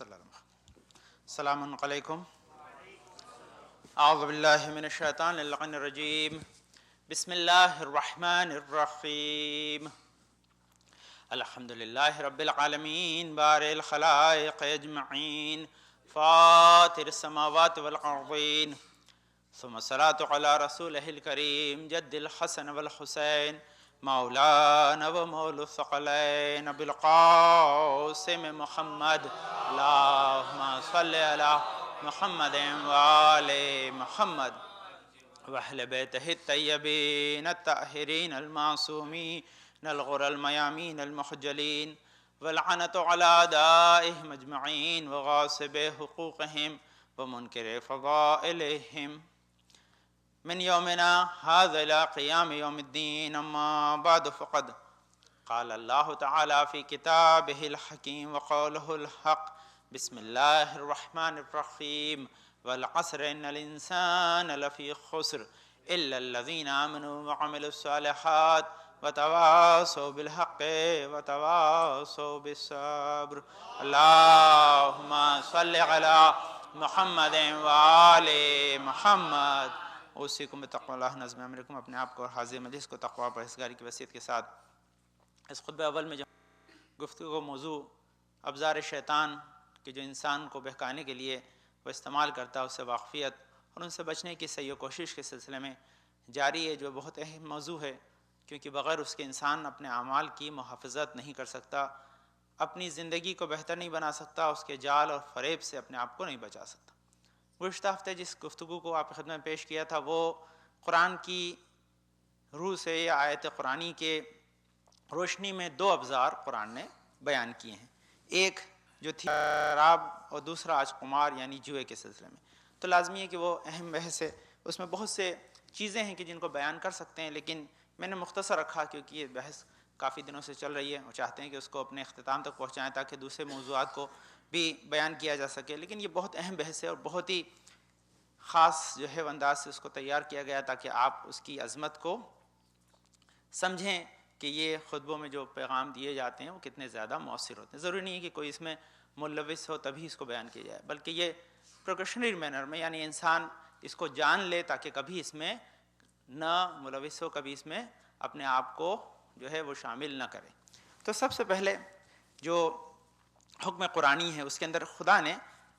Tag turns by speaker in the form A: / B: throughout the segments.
A: صلی اللہ علیہ وسلم۔ السلام علیکم۔ اعوذ باللہ من الشیطان اللعین الرجیم، بسم اللہ الرحمن الرحیم۔ الحمدللہ رب العالمین بارئ الخلائق اجمعین فاطر السماوات والارضین، ثم الصلاة علی رسولہ الکریم جد الحسن والحسین مولانا و مول الثقلین ابی القاسم محمد، اللہم صلی علی محمد وآل محمد وأہل بیتہ الطیبین الطاہرین المعصومین الغر المیامین المخجلین، والعنت علی اعدائہم اجمعین وغاصب حقوقہم ومنکر فضائلہم من یومنا هذا الى قیام یوم الدین، اما بعد فقد قال اللہ تعالی فی کتابہ الحکیم وقولہ الحق، بسم اللہ الرحمن الرحیم، والعصر ان الانسان لفی خسر الا الذین آمنوا وعملوا الصالحات وتواصوا بالحق وتواصوا بالصبر، اللہم صل علی محمد وآل محمد۔ اوصیکم بتقوی اللہ نظم امرکم، اپنے آپ کو اور حاضر مجلس کو تقوی اور پرہیزگاری کی وصیت کے ساتھ۔ اس خطبہ اول میں گفتگو موضوع ابزار شیطان کہ جو انسان کو بہکانے کے لیے وہ استعمال کرتا ہے، اس سے واقفیت اور ان سے بچنے کی سعی و کوشش کے سلسلے میں جاری ہے، جو بہت اہم موضوع ہے، کیونکہ بغیر اس کے انسان اپنے اعمال کی محافظت نہیں کر سکتا، اپنی زندگی کو بہتر نہیں بنا سکتا، اس کے جال اور فریب سے اپنے آپ کو نہیں بچا سکتا۔ گزشتہ ہفتے جس گفتگو کو آپ کی خدمت میں پیش کیا تھا وہ قرآن کی روح سے یا آیت قرآنی کے روشنی میں دو ابزار قرآن نے بیان کیے ہیں، ایک جو تھی شراب اور دوسرا آج قمار یعنی جوئے کے سلسلے میں۔ تو لازمی ہے کہ وہ اہم بحث ہے، اس میں بہت سے چیزیں ہیں کہ جن کو بیان کر سکتے ہیں، لیکن میں نے مختصر رکھا کیونکہ یہ بحث کافی دنوں سے چل رہی ہے اور چاہتے ہیں کہ اس کو اپنے اختتام تک پہنچائیں تاکہ دوسرے موضوعات کو بھی بیان کیا جا سکے، لیکن یہ بہت اہم بحث ہے اور بہت ہی خاص جو ہے انداز سے اس کو تیار کیا گیا تاکہ آپ اس کی عظمت کو سمجھیں کہ یہ خطبوں میں جو پیغام دیے جاتے ہیں وہ کتنے زیادہ مؤثر ہوتے ہیں۔ ضروری نہیں ہے کہ کوئی اس میں ملوث ہو تبھی اس کو بیان کیا جائے، بلکہ یہ پروکیشنری مینر میں، یعنی انسان اس کو جان لے تاکہ کبھی اس میں نہ ملوث ہو، کبھی اس میں اپنے آپ کو جو ہے وہ شامل نہ کرے۔ تو سب سے پہلے جو حکم قرآنی ہے اس کے اندر خدا نے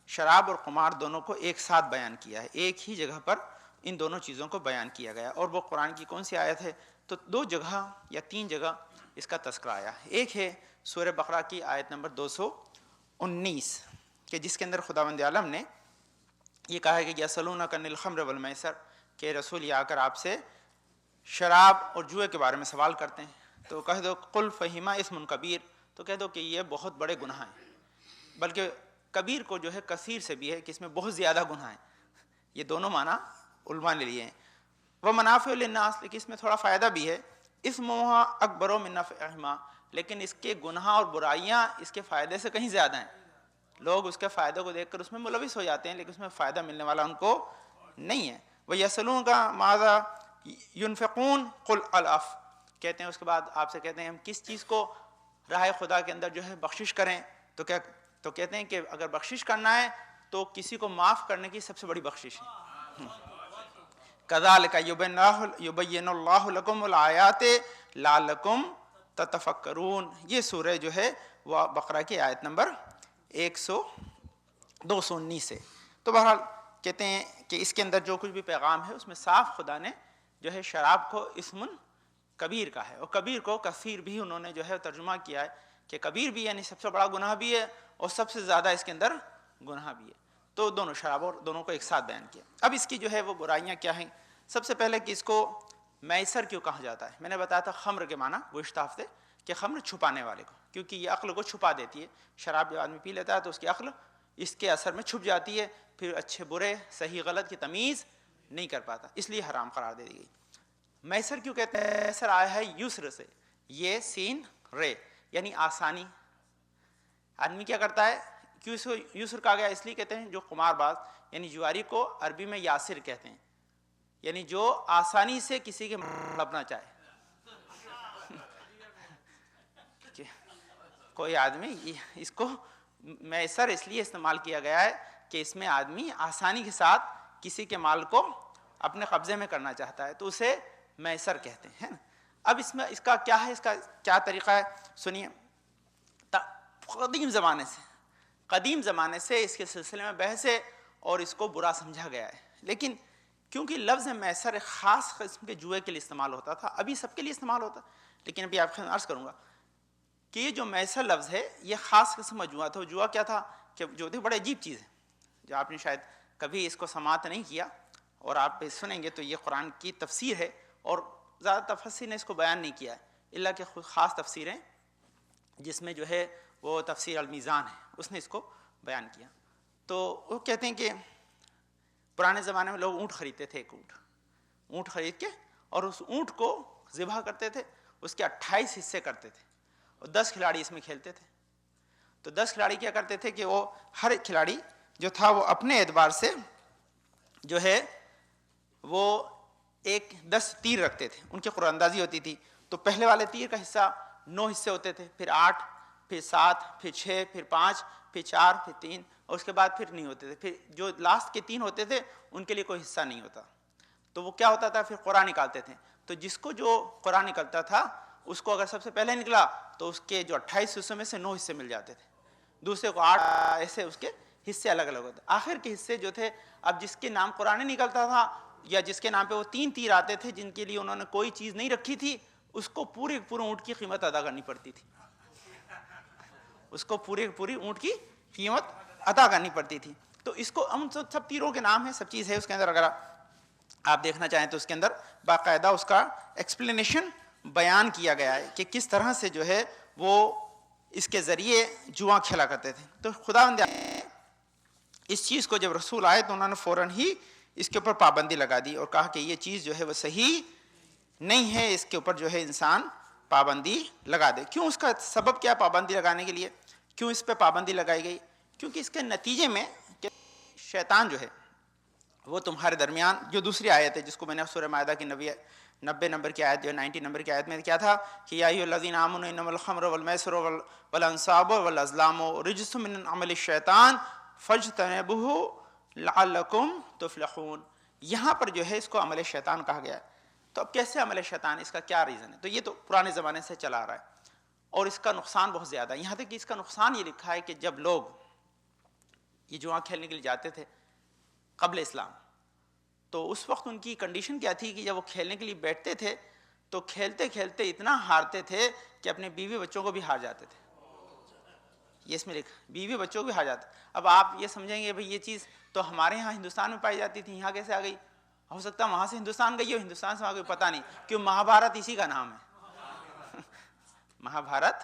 A: شراب اور قمار دونوں کو ایک ساتھ بیان کیا ہے، ایک ہی جگہ پر ان دونوں چیزوں کو بیان کیا گیا، اور وہ قرآن کی کون سی آیت ہے؟ تو دو جگہ یا تین جگہ اس کا تذکرہ آیا ہے۔ ایک ہے سورہ بقرہ کی آیت نمبر 219 کہ جس کے اندر خداوند عالم نے یہ کہا ہے کہ یسألونک عن الخمر والمیسر، کہ رسول یہ آ کر آپ سے شراب اور جوئے کے بارے میں سوال کرتے ہیں، تو کہہ دو قل فہما اسم کبیر، تو کہہ دو کہ یہ بہت بڑے گناہ ہیں، بلکہ کبیر کو جو ہے کثیر سے بھی ہے کہ اس میں بہت زیادہ گناہ ہیں، یہ دونوں معنی علماء نے لیے ہیں۔ ومنافع للناس، لیکن اس میں تھوڑا فائدہ بھی ہے، اسمھا اکبر من نفعہما، لیکن اس کے گناہ اور برائیاں اس کے فائدے سے کہیں زیادہ ہیں۔ لوگ اس کے فائدے کو دیکھ کر اس میں ملوث ہو جاتے ہیں، لیکن اس میں فائدہ ملنے والا ان کو نہیں ہے۔ وَيَسْأَلُونَكَ مَاذَا يُنْفِقُونَ قُلْ الْعَفْوَ، کہتے ہیں اس کے بعد آپ سے کہتے ہیں ہم کس چیز کو راہ خدا کے اندر جو ہے بخشش کریں، تو کہتے ہیں کہ اگر بخشش کرنا ہے تو کسی کو معاف کرنے کی سب سے بڑی بخشش ہے۔ كَذَلِكَ يُبَيِّنُ اللَّهُ لَكُمُ الْآيَاتِ لَعَلَّكُمْ تَتَفَكَّرُونَ، یہ سورہ جو ہے وہ بقرہ کی آیت نمبر 219 سے۔ تو بہرحال کہتے ہیں کہ اس کے اندر جو کچھ بھی پیغام ہے اس میں صاف خدا نے جو ہے شراب کو اسم کبیر کا ہے، اور کبیر کو کثیر بھی انہوں نے جو ہے ترجمہ کیا ہے کہ کبیر بھی یعنی سب سے بڑا گناہ بھی ہے اور سب سے زیادہ اس کے اندر گناہ بھی ہے۔ تو دونوں شراب اور دونوں کو ایک ساتھ بیان کیا۔ اب اس کی جو ہے وہ برائیاں کیا ہیں؟ سب سے پہلے کہ اس کو میسر کیوں کہا جاتا ہے؟ میں نے بتایا تھا خمر کے معنی گزشتہ ہفتے کہ خمر چھپانے والے کو، کیونکہ یہ عقل کو چھپا دیتی ہے۔ شراب جب آدمی پی لیتا ہے تو اس کی عقل اس کے اثر میں چھپ جاتی ہے، پھر اچھے برے صحیح غلط کی تمیز نہیں کر پاتا، اس لیے حرام قرار دے دی گئی۔ میسر کیوں کہتے ہیں؟ میسر آیا ہے یسر سے، یہ سین رے یعنی آسانی۔ آدمی کیا کرتا ہے، کیوں اس کو یسر کہا گیا؟ اس لیے کہتے ہیں جو قمار باز یعنی جواری کو عربی میں یاسر کہتے ہیں، یعنی جو آسانی سے کسی کے لپنا چاہے۔ کوئی آدمی اس کو میسر اس لیے استعمال کیا گیا ہے کہ اس میں آدمی آسانی کے ساتھ کسی کے مال کو اپنے قبضے میں کرنا چاہتا ہے تو اسے میسر کہتے ہیں نا۔ اب اس میں اس کا کیا ہے، اس کا کیا طریقہ ہے سنیے۔ قدیم زمانے سے اس کے سلسلے میں بحث ہے اور اس کو برا سمجھا گیا ہے، لیکن کیونکہ لفظ میسر ایک خاص قسم کے جوئے کے لیے استعمال ہوتا تھا، ابھی سب کے لیے استعمال ہوتا، لیکن ابھی آپ کو عرض کروں گا کہ یہ جو میسر لفظ ہے یہ خاص قسم کا جوا تھا۔ جوا کیا تھا کہ جو تھی بڑے عجیب چیز ہے، جو آپ نے شاید کبھی اس کو سماعت نہیں کیا اور آپ سنیں گے تو یہ قرآن کی تفسیر ہے، اور زیادہ تفسیر نے اس کو بیان نہیں کیا ہے الا کہ خاص تفسیریں جس میں جو ہے وہ تفسیر المیزان ہے، اس نے اس کو بیان کیا۔ تو وہ کہتے ہیں کہ پرانے زمانے میں لوگ اونٹ خریدتے تھے، ایک اونٹ خرید کے اور اس اونٹ کو ذبح کرتے تھے، اس کے 28 حصے کرتے تھے اور 10 کھلاڑی اس میں کھیلتے تھے۔ تو 10 کھلاڑی کیا کرتے تھے کہ وہ ہر ایک کھلاڑی جو تھا وہ اپنے اعتبار سے جو ہے وہ 10 تیر رکھتے تھے، ان کی قرعہ اندازی ہوتی تھی۔ تو پہلے والے تیر کا حصہ 9 حصے ہوتے تھے، پھر 8، پھر 7، پھر 6، پھر 5، پھر 4، پھر 3، اور اس کے بعد پھر نہیں ہوتے تھے۔ پھر جو لاسٹ کے 3 ہوتے تھے ان کے لیے کوئی حصہ نہیں ہوتا، تو وہ کیا ہوتا تھا پھر قرعہ نکالتے تھے۔ تو جس کو جو قرعہ نکلتا تھا اس کو اگر سب سے پہلے نکلا تو اس کے جو 28 حصوں میں سے 9 حصے مل جاتے تھے، دوسرے کو 8، ایسے اس کے حصے الگ الگ ہوتے۔ آخر کے حصے جو تھے، اب جس کے نام قرعہ نہیں نکلتا تھا یا جس کے نام پہ وہ 3 تیر آتے تھے جن کے لیے انہوں نے کوئی چیز نہیں رکھی تھی، اس کو پورے اونٹ کی قیمت ادا کرنی پڑتی تھی، اس کو پوری اونٹ کی قیمت ادا کرنی پڑتی تھی۔ تو اس کو ہم سب تیروں کے نام ہیں، سب چیز ہے اس کے اندر، اگر آپ دیکھنا چاہیں تو اس کے اندر باقاعدہ اس کا ایکسپلینیشن بیان کیا گیا ہے کہ کس طرح سے جو ہے وہ اس کے ذریعے جواں کھیلا کرتے تھے۔ تو خداوند اس چیز کو جب رسول آئے تو انہوں نے فوراً ہی اس کے اوپر پابندی لگا دی اور کہا کہ یہ چیز جو ہے وہ صحیح نہیں ہے، اس کے اوپر جو ہے انسان پابندی لگا دے۔ کیوں؟ اس کا سبب کیا پابندی لگانے کے لیے، کیوں اس پہ پابندی لگائی گئی؟ کیونکہ اس کے نتیجے میں کہ شیطان جو ہے وہ تمہارے درمیان، جو دوسری آیت ہے جس کو میں نے سورہ مائدہ کی 90 نمبر کی آیت، جو 90 نمبر کی آیت میں کیا تھا کہ یا ایھا الذین آمنوا انما الخمر والمیسر والانصاب والازلام رجس من عمل الشیطان فاجتنبوہ لعلکم تفلحون۔ یہاں پر جو ہے اس کو عمل شیطان کہا گیا ہے۔ تو اب کیسے عمل شیطان، اس کا کیا ریزن ہے؟ تو یہ تو پرانے زمانے سے چلا آ رہا ہے اور اس کا نقصان بہت زیادہ ہے، یہاں تک کہ اس کا نقصان یہ لکھا ہے کہ جب لوگ یہ جوا کھیلنے کے لیے جاتے تھے قبل اسلام، تو اس وقت ان کی کنڈیشن کیا تھی کہ جب وہ کھیلنے کے لیے بیٹھتے تھے تو کھیلتے کھیلتے اتنا ہارتے تھے کہ اپنے بیوی بچوں کو بھی ہار جاتے تھے۔ یہ اس میں لکھا، بیوی بچوں کو بھی ہار جاتے۔ اب آپ یہ سمجھیں گے بھئی یہ چیز تو ہمارے ہاں ہندوستان میں پائی جاتی تھی، یہاں کیسے آ گئی؟ ہو سکتا ہے وہاں سے ہندوستان گئی ہو، ہندوستان سے وہاں کوئی پتہ نہیں، کیوں مہابھارت اسی کا نام ہے مہابھارت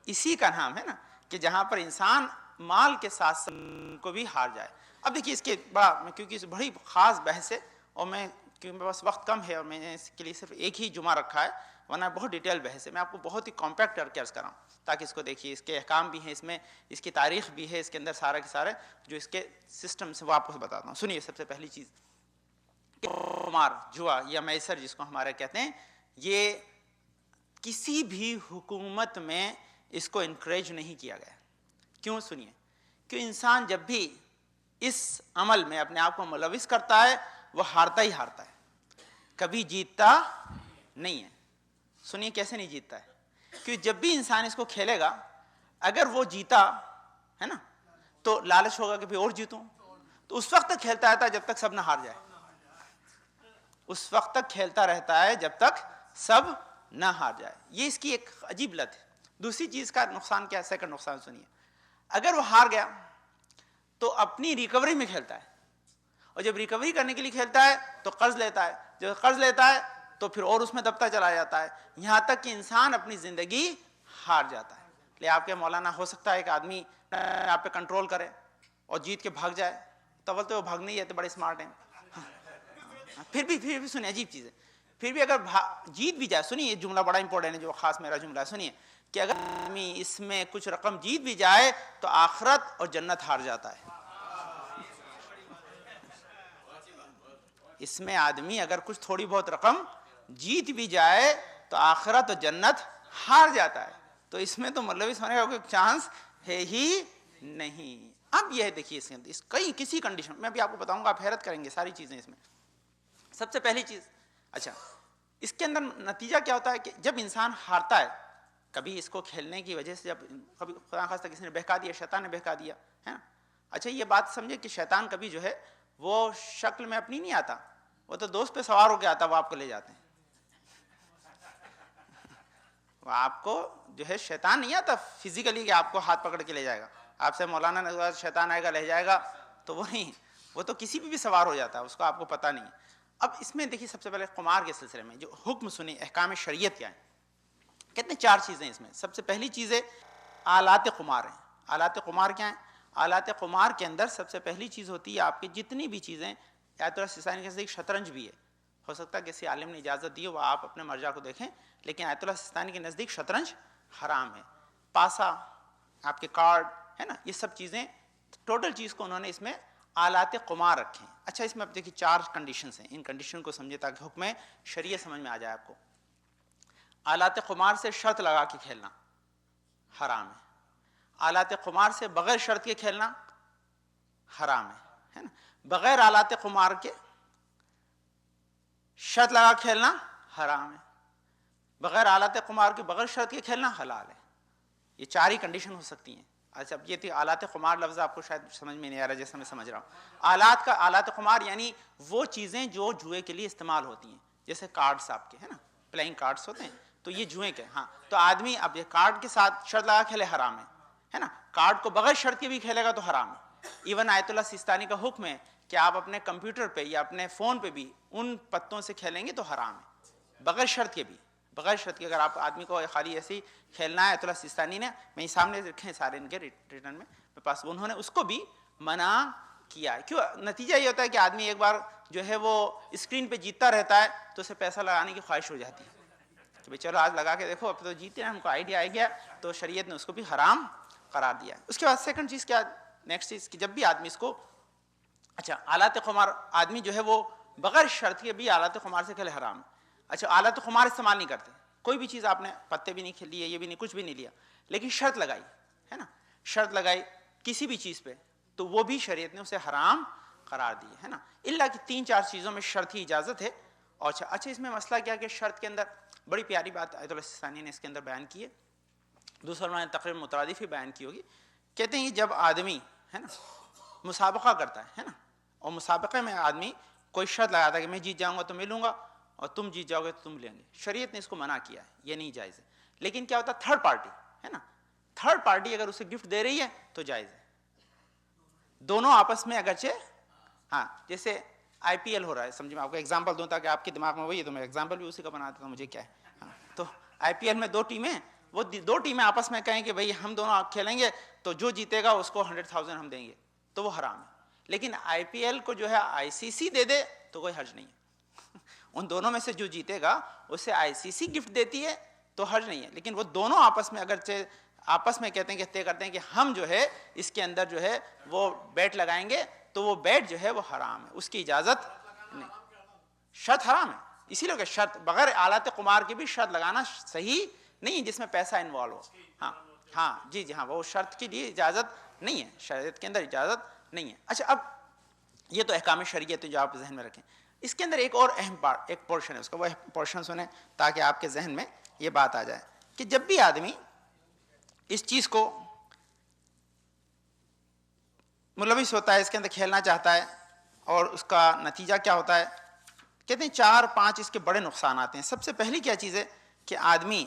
A: اسی کا نام ہے نا، کہ جہاں پر انسان مال کے ساتھ ساتھ کو بھی ہار جائے۔ اب دیکھیے اس کے بڑا، کیونکہ اس بڑی خاص بحث ہے اور کیونکہ میرے پاس وقت کم ہے اور میں نے اس کے لیے صرف ایک ہی جمعہ رکھا ہے، ورنہ بہت ڈیٹیل بحث ہے، میں آپ کو بہت ہی کمپیکٹ کر کے عرض کر رہا ہوں تاکہ اس کو دیکھیے، اس کے احکام بھی ہیں اس میں، اس کی تاریخ بھی ہے اس کے اندر، سارا کے سارے جو اس کے سسٹم سے وہ آپ کو بتاتا ہوں۔ سنیے، سب سے پہلی چیز قمار، جوا یا میسر جس کو ہمارے کہتے ہیں، یہ کسی بھی حکومت میں اس کو انکریج نہیں کیا گیا۔ کیوں؟ سنیے، کہ انسان جب بھی اس عمل میں اپنے آپ کو ملوث کرتا ہے وہ ہارتا ہی ہارتا ہے، کبھی جیتتا نہیں ہے۔ سنیے کیسے نہیں جیتتا ہے، کہ جب بھی انسان اس کو کھیلے گا اگر وہ جیتا ہے نا تو لالچ ہوگا کہ اور جیتوں، تو اس وقت تک کھیلتا رہتا ہے جب تک سب نہ ہار جائے، اس وقت تک کھیلتا رہتا ہے جب تک سب نہ ہار جائے۔ یہ اس کی ایک عجیب لت ہے۔ دوسری چیز کا نقصان کیا ہے، سیکنڈ نقصان سنیے، اگر وہ ہار گیا تو اپنی ریکوری میں کھیلتا ہے، اور جب ریکوری کرنے کے لیے کھیلتا ہے تو قرض لیتا ہے، جب قرض لیتا ہے تو پھر اور اس میں دبتا چلا جاتا ہے، یہاں تک کہ انسان اپنی زندگی ہار جاتا ہے۔ لے آپ کے مولانا ہو سکتا ہے ایک آدمی آپ پہ کنٹرول کرے اور جیت کے بھاگ جائے، تو وہ بھاگ نہیں جاتے، بڑے اسمارٹ ہیں، پھر بھی سنیے عجیب چیز ہے، پھر بھی اگر جیت بھی جائے، سنیے یہ جملہ بڑا امپورٹنٹ ہے جو خاص میرا جملہ ہے، سنیے کہ اگر آدمی اس میں کچھ رقم جیت بھی جائے تو آخرت اور جنت ہار جاتا ہے۔ اس میں آدمی اگر کچھ تھوڑی بہت رقم جیت بھی جائے تو آخرت اور جنت ہار جاتا ہے، تو اس میں تو ملوث ہونے کا کوئی چانس ہے ہی نہیں. اب یہ دیکھیے اس کے اندر کئی کسی کنڈیشن میں بھی آپ کو بتاؤں گا, آپ حیرت کریں گے ساری چیزیں اس میں. سب سے پہلی چیز, اچھا اس کے اندر نتیجہ کیا ہوتا ہے کہ جب انسان ہارتا ہے, کبھی اس کو کھیلنے کی وجہ سے, جب کبھی خدا خواستہ کسی نے بہکا دیا, شیطان نے بہکا دیا ہے نا. اچھا یہ بات سمجھے کہ شیطان کبھی جو ہے وہ شکل میں اپنی نہیں آتا, وہ تو دوست پہ سوار ہو کے آتا, وہ آپ کو لے جاتے ہیں. وہ آپ کو جو ہے شیطان نہیں آتا فزیکلی کہ آپ کو ہاتھ پکڑ کے لے جائے گا, آپ سے مولانا نے شیطان آئے گا لے جائے گا, تو وہ نہیں, وہ تو کسی بھی سوار ہو جاتا ہے, اس کو آپ کو پتہ نہیں. اب اس میں دیکھیے سب سے پہلے قمار کے سلسلے میں جو حکم سنی, احکام شریعت کیا ہیں, کہتے ہیں 4 چیزیں اس میں. سب سے پہلی چیز ہے آلات قمار ہیں. آلات قمار کیا ہیں؟ آلات قمار کے اندر سب سے پہلی چیز ہوتی ہے آپ کی جتنی بھی چیزیں, آیت اللہ سستانی کے نزدیک شطرنج بھی ہے, ہو سکتا ہے کسی عالم نے اجازت دی ہو, وہ آپ اپنے مرجع کو دیکھیں, لیکن آیت اللہ سستانی کے نزدیک شطرنج حرام ہے. پاسا, آپ کے کارڈ ہے نا, یہ سب چیزیں ٹوٹل چیز کو انہوں نے اس میں آلات قمار رکھیں. اچھا اس میں اب دیکھیے 4 کنڈیشنز ہیں, ان کنڈیشن کو سمجھے تاکہ حکم شریعت سمجھ میں آ جائے آپ کو. آلات قمار سے شرط لگا کے کھیلنا حرام ہے. آلات قمار سے بغیر شرط کے کھیلنا حرام ہے نا. بغیر آلات قمار کے شرط لگا کھیلنا حرام ہے. بغیر آلات قمار کے بغیر شرط کے کھیلنا حلال ہے. یہ 4 ہی کنڈیشن ہو سکتی ہیں. اچھا اب یہ تھی آلات قمار, لفظ آپ کو شاید سمجھ میں نہیں آ رہا جیسا میں سمجھ رہا ہوں. آلات قمار یعنی وہ چیزیں جو جوئے کے لیے استعمال ہوتی ہیں, جیسے کارڈس آپ کے ہے نا, پلینگ کارڈس ہوتے ہیں, تو یہ جوئے کے. ہاں تو آدمی اب یہ کارڈ کے ساتھ شرط لگا کھیلے حرام ہے نا. کارڈ کو بغیر شرط کے بھی کھیلے گا تو حرام ہے. ایون آیت اللہ سستانی کا حکم ہے کہ آپ اپنے کمپیوٹر پہ یا اپنے فون پہ بھی ان پتوں سے کھیلیں گے تو حرام ہے, بغیر شرط کے بھی. بغیر شرط کے اگر آپ آدمی کو خالی ایسے ہی کھیلنا ہے, آیت اللہ سستانی نے میں سامنے رکھے ہیں سارے ان کے ریٹرن میں میرے پاس, انہوں نے اس کو بھی منع کیا ہے. کیوں؟ نتیجہ یہ ہوتا ہے کہ آدمی ایک بار جو ہے وہ اسکرین پہ جیتتا رہتا ہے تو اسے پیسہ لگانے کی خواہش ہو جاتی ہے کہ بھائی چلو آج لگا کے دیکھو, اب تو جیتے ہیں, ہم کو آئیڈیا آ گیا, تو شریعت نے اس کو بھی حرام قرار دیا ہے. اس کے بعد سیکنڈ چیز کیا, نیکسٹ چیز کہ جب بھی آدمی اس کو, اچھا آلات قمار آدمی جو ہے وہ بغیر شرط کے بھی آلات قمار سے کھیلے حرام. اچھا آلات قمار استعمال نہیں کرتے, کوئی بھی چیز آپ نے پتے بھی نہیں لیے, یہ بھی نہیں, کچھ بھی نہیں لیا, لیکن شرط لگائی ہے نا, شرط لگائی کسی بھی چیز پہ, تو وہ بھی شریعت نے اسے حرام قرار دی ہے نا. الا کہ 3-4 چیزوں میں شرط ہی اجازت ہے. اور اچھا اس میں مسئلہ کیا کہ شرط کے اندر بڑی پیاری بات آیت اللہ سستانی نے اس کے اندر بیان کی ہے, دوسرے علماء نے تقریباً مترادف ہی بیان کی ہوگی. کہتے ہیں جب آدمی ہے نا مسابقہ کرتا ہے نا, اور مسابقے میں آدمی کوئی شرط لگاتا ہے کہ میں جیت جاؤں گا تو میں لوں گا, اور تم جیت جاؤ گے تو تم لیں گے, شریعت نے اس کو منع کیا ہے, یہ نہیں جائز ہے. لیکن کیا ہوتا ہے تھرڈ پارٹی ہے نا, تھرڈ پارٹی اگر اسے گفٹ دے رہی ہے تو جائز ہے. دونوں آپس میں اگرچہ, ہاں جیسے آئی پی ایل ہو رہا ہے, سمجھے میں آپ کو ایگزامپل دوں تاکہ آپ کے دماغ میں وہی ہے, تو میں ایگزامپل بھی اسی کا بنا دیتا ہوں, مجھے کیا ہے. ہاں تو آئی پی ایل میں 2 ٹیمیں, وہ 2 ٹیمیں آپس میں کہیں کہ بھائی ہم دونوں کھیلیں گے تو جو جیتے گا اس کو 100,000 ہم دیں گے, تو وہ حرام ہے. لیکن آئی پی ایل کو جو ہے آئی سی سی دے دے تو کوئی حرج نہیں ہے. ان دونوں میں سے جو جیتے گا اسے آئی سی سی گفٹ دیتی ہے تو حرج نہیں ہے. لیکن وہ دونوں آپس میں اگرچہ آپس میں کہتے ہیں کہ طے کرتے ہیں کہ ہم جو ہے اس کے اندر جو ہے وہ بیٹ لگائیں گے, تو وہ بیٹ جو ہے وہ حرام ہے, اس کی اجازت نہیں, شرط حرام ہے. اسی لیے کہ شرط بغیر آلات قمار کی بھی شرط لگانا صحیح نہیں جس میں پیسہ انوالو ہو. ہاں ہاں جی ہاں, وہ شرط کے لیے اجازت نہیں ہے, شریعت کے اندر اجازت نہیں ہے. اچھا اب یہ تو احکام شریعت ہے جو آپ ذہن میں رکھیں. اس کے اندر ایک اور اہم پارٹ, ایک پورشن ہے اس کا, وہ پورشن سنیں تاکہ آپ کے ذہن میں یہ بات آ جائے کہ جب بھی آدمی اس چیز کو ملوث ہوتا ہے, اس کے اندر کھیلنا چاہتا ہے, اور اس کا نتیجہ کیا ہوتا ہے, کہتے ہیں 4-5 اس کے بڑے نقصانات ہیں. سب سے پہلی کیا چیز ہے کہ آدمی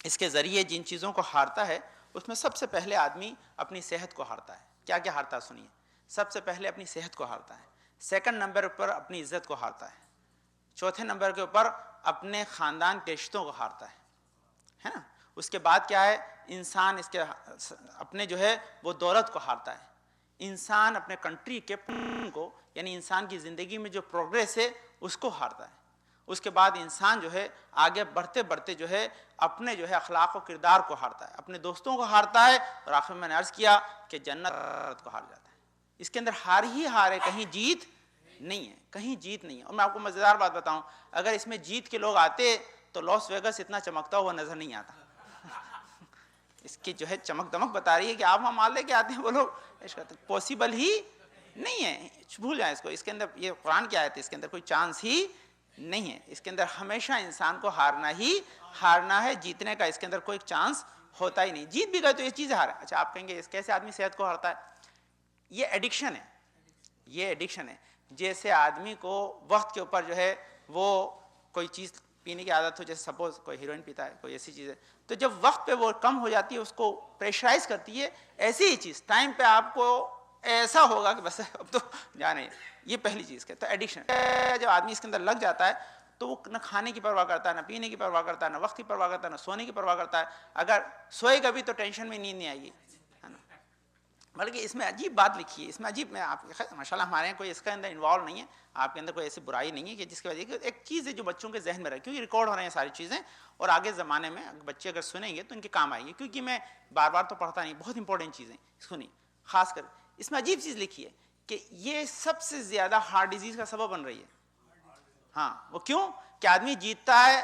A: اس کے ذریعے جن چیزوں کو ہارتا ہے اس میں سب سے پہلے آدمی اپنی صحت کو ہارتا ہے. کیا کیا ہارتا ہے سنیے, سب سے پہلے اپنی صحت کو ہارتا ہے, سیکنڈ نمبر پر اپنی عزت کو ہارتا ہے, چوتھے نمبر کے اوپر اپنے خاندان کے رشتوں کو ہارتا ہے نا. اس کے بعد کیا ہے, انسان اس کے اپنے جو ہے وہ دولت کو ہارتا ہے, انسان اپنے کنٹری کے کو یعنی انسان کی زندگی میں جو پروگریس ہے اس کو ہارتا ہے. اس کے بعد انسان جو ہے آگے بڑھتے بڑھتے جو ہے اپنے جو ہے اخلاق و کردار کو ہارتا ہے, اپنے دوستوں کو ہارتا ہے, اور آخر میں نے عرض کیا کہ جنت کو ہار جاتا ہے. اس کے اندر ہار ہی ہار ہے, کہیں جیت نہیں ہے, کہیں جیت نہیں ہے. اور میں آپ کو مزیدار بات بتاؤں, اگر اس میں جیت کے لوگ آتے تو لاس ویگس اتنا چمکتا ہوا نظر نہیں آتا. اس کی جو ہے چمک دمک بتا رہی ہے کہ آپ وہاں مال لے کے آتے ہیں وہ لوگ عشق کرتے ہیں. پاسبل ہی نہیں ہے, بھول جائیں اس کو. اس کے اندر یہ قرآن کی آیت ہے, اس کے اندر کوئی چانس ہی نہیں ہے. اس کے اندر ہمیشہ انسان کو ہارنا ہے, جیتنے کا اس کے اندر کوئی چانس ہوتا ہی نہیں. جیت بھی گئے تو یہ چیز ہار ہے. اچھا آپ کہیں گے اس کیسے آدمی صحت کو ہارتا ہے؟ یہ ایڈکشن ہے, یہ ایڈکشن ہے. جیسے آدمی کو وقت کے اوپر جو ہے وہ کوئی چیز پینے کی عادت ہو, جیسے سپوز کوئی ہیروئن پیتا ہے, کوئی ایسی چیز ہے, تو جب وقت پہ وہ کم ہو جاتی ہے اس کو پریشرائز کرتی ہے. ایسی ہی چیز ٹائم پہ آپ کو ایسا ہوگا کہ بس اب تو جانے. یہ پہلی چیز کہ تو ایڈکشن جب آدمی اس کے اندر لگ جاتا ہے تو وہ نہ کھانے کی پرواہ کرتا ہے, نہ پینے کی پرواہ کرتا ہے, نہ وقت کی پرواہ کرتا ہے, نہ سونے کی پرواہ کرتا ہے. اگر سوئے گا بھی تو ٹینشن میں نیند نہیں آئے گی, ہے نا. بلکہ اس میں عجیب بات لکھی ہے, اس میں عجیب, میں آپ ماشاء اللہ ہمارے یہاں کوئی اس کے اندر انوالو نہیں ہے, آپ کے اندر کوئی ایسی برائی نہیں ہے کہ جس کی وجہ سے ایک چیز ہے جو بچوں کے ذہن میں رہے, کیونکہ ریکارڈ ہو رہے ہیں ساری چیزیں, اور آگے زمانے میں بچے اگر سنیں گے تو ان کے کام آئے گی. کیونکہ میں بار بار تو پڑھتا نہیں, بہت انپورٹنٹ چیزیں سنی. خاص کر اس میں عجیب چیز لکھی ہے کہ یہ سب سے زیادہ ہارٹ ڈیزیز کا سبب بن رہی ہے. ہاں, وہ کیوں کہ آدمی جیتتا ہے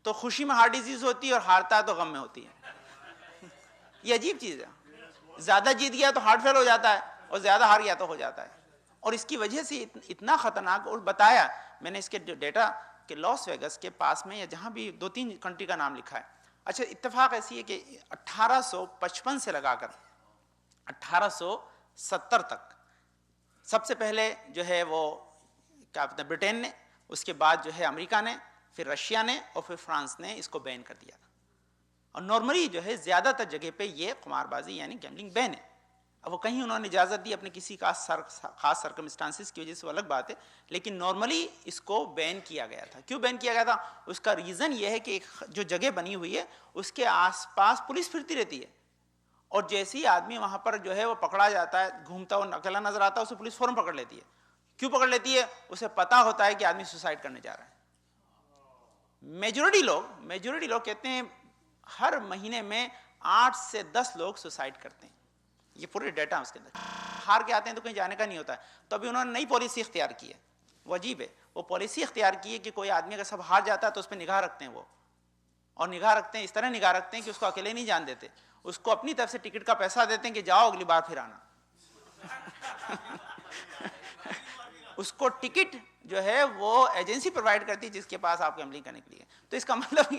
A: تو خوشی میں ہارٹ ڈیزیز ہوتی ہے, اور ہارتا ہے تو غم میں ہوتی ہے. یہ عجیب چیز ہے. زیادہ جیت گیا تو ہارٹ فیل ہو جاتا ہے, اور زیادہ ہار گیا تو ہو جاتا ہے. اور اس کی وجہ سے اتنا خطرناک, اور بتایا میں نے اس کے ڈیٹا کہ لاس ویگس کے پاس میں یا جہاں بھی 2-3 کنٹری کا نام لکھا ہے. اچھا اتفاق ایسی ہے کہ 1855 سے لگا کر 1870 تک سب سے پہلے جو ہے وہ کیا کہتے ہیں برٹین نے, اس کے بعد جو ہے امریکہ نے, پھر رشیا نے, اور پھر فرانس نے اس کو بین کر دیا تھا. اور نارملی جو ہے زیادہ تر جگہ پہ یہ قمار بازی یعنی گیملنگ بین ہے. اب وہ کہیں انہوں نے اجازت دی اپنے کسی خاص سرکمسٹانسز کی وجہ سے, وہ الگ بات ہے, لیکن نارملی اس کو بین کیا گیا تھا. کیوں بین کیا گیا تھا؟ اس کا ریزن یہ ہے کہ جو جگہ بنی ہوئی ہے اس کے آس پاس پولیس پھرتی رہتی ہے, اور جیسے ہی آدمی وہاں پر جو ہے وہ پکڑا جاتا ہے, گھومتا ہوا اکیلا نظر آتا ہے, اسے پولیس فوراً پکڑ لیتی ہے. کیوں پکڑ لیتی ہے؟ اسے پتا ہوتا ہے کہ آدمی سوسائڈ کرنے جا رہا ہے. میجورٹی لوگ کہتے ہیں ہر مہینے میں 8 سے 10 لوگ سوسائڈ کرتے ہیں. یہ پورے ڈیٹا اس کے اندر. ہار کے آتے ہیں تو کہیں جانے کا نہیں ہوتا ہے, تو ابھی انہوں نے نئی پالیسی اختیار کی ہے. وہ عجیب ہے, وہ پالیسی اختیار کی ہے کہ کوئی آدمی اگر سب ہار جاتا ہے تو اس پہ نگاہ رکھتے ہیں وہ, اور نگاہ رکھتے ہیں اس طرح نگاہ رکھتے ہیں کہ اس کو اکیلے نہیں جان دیتے, اس کو اپنی طرف سے ٹکٹ کا پیسہ دیتے ہیں کہ جاؤ اگلی بار پھر آنا. اس کو ٹکٹ جو ہے وہ ایجنسی پرووائڈ کرتی ہے جس کے پاس آپ گیمبلنگ کرنے کے لیے. تو اس کا مطلب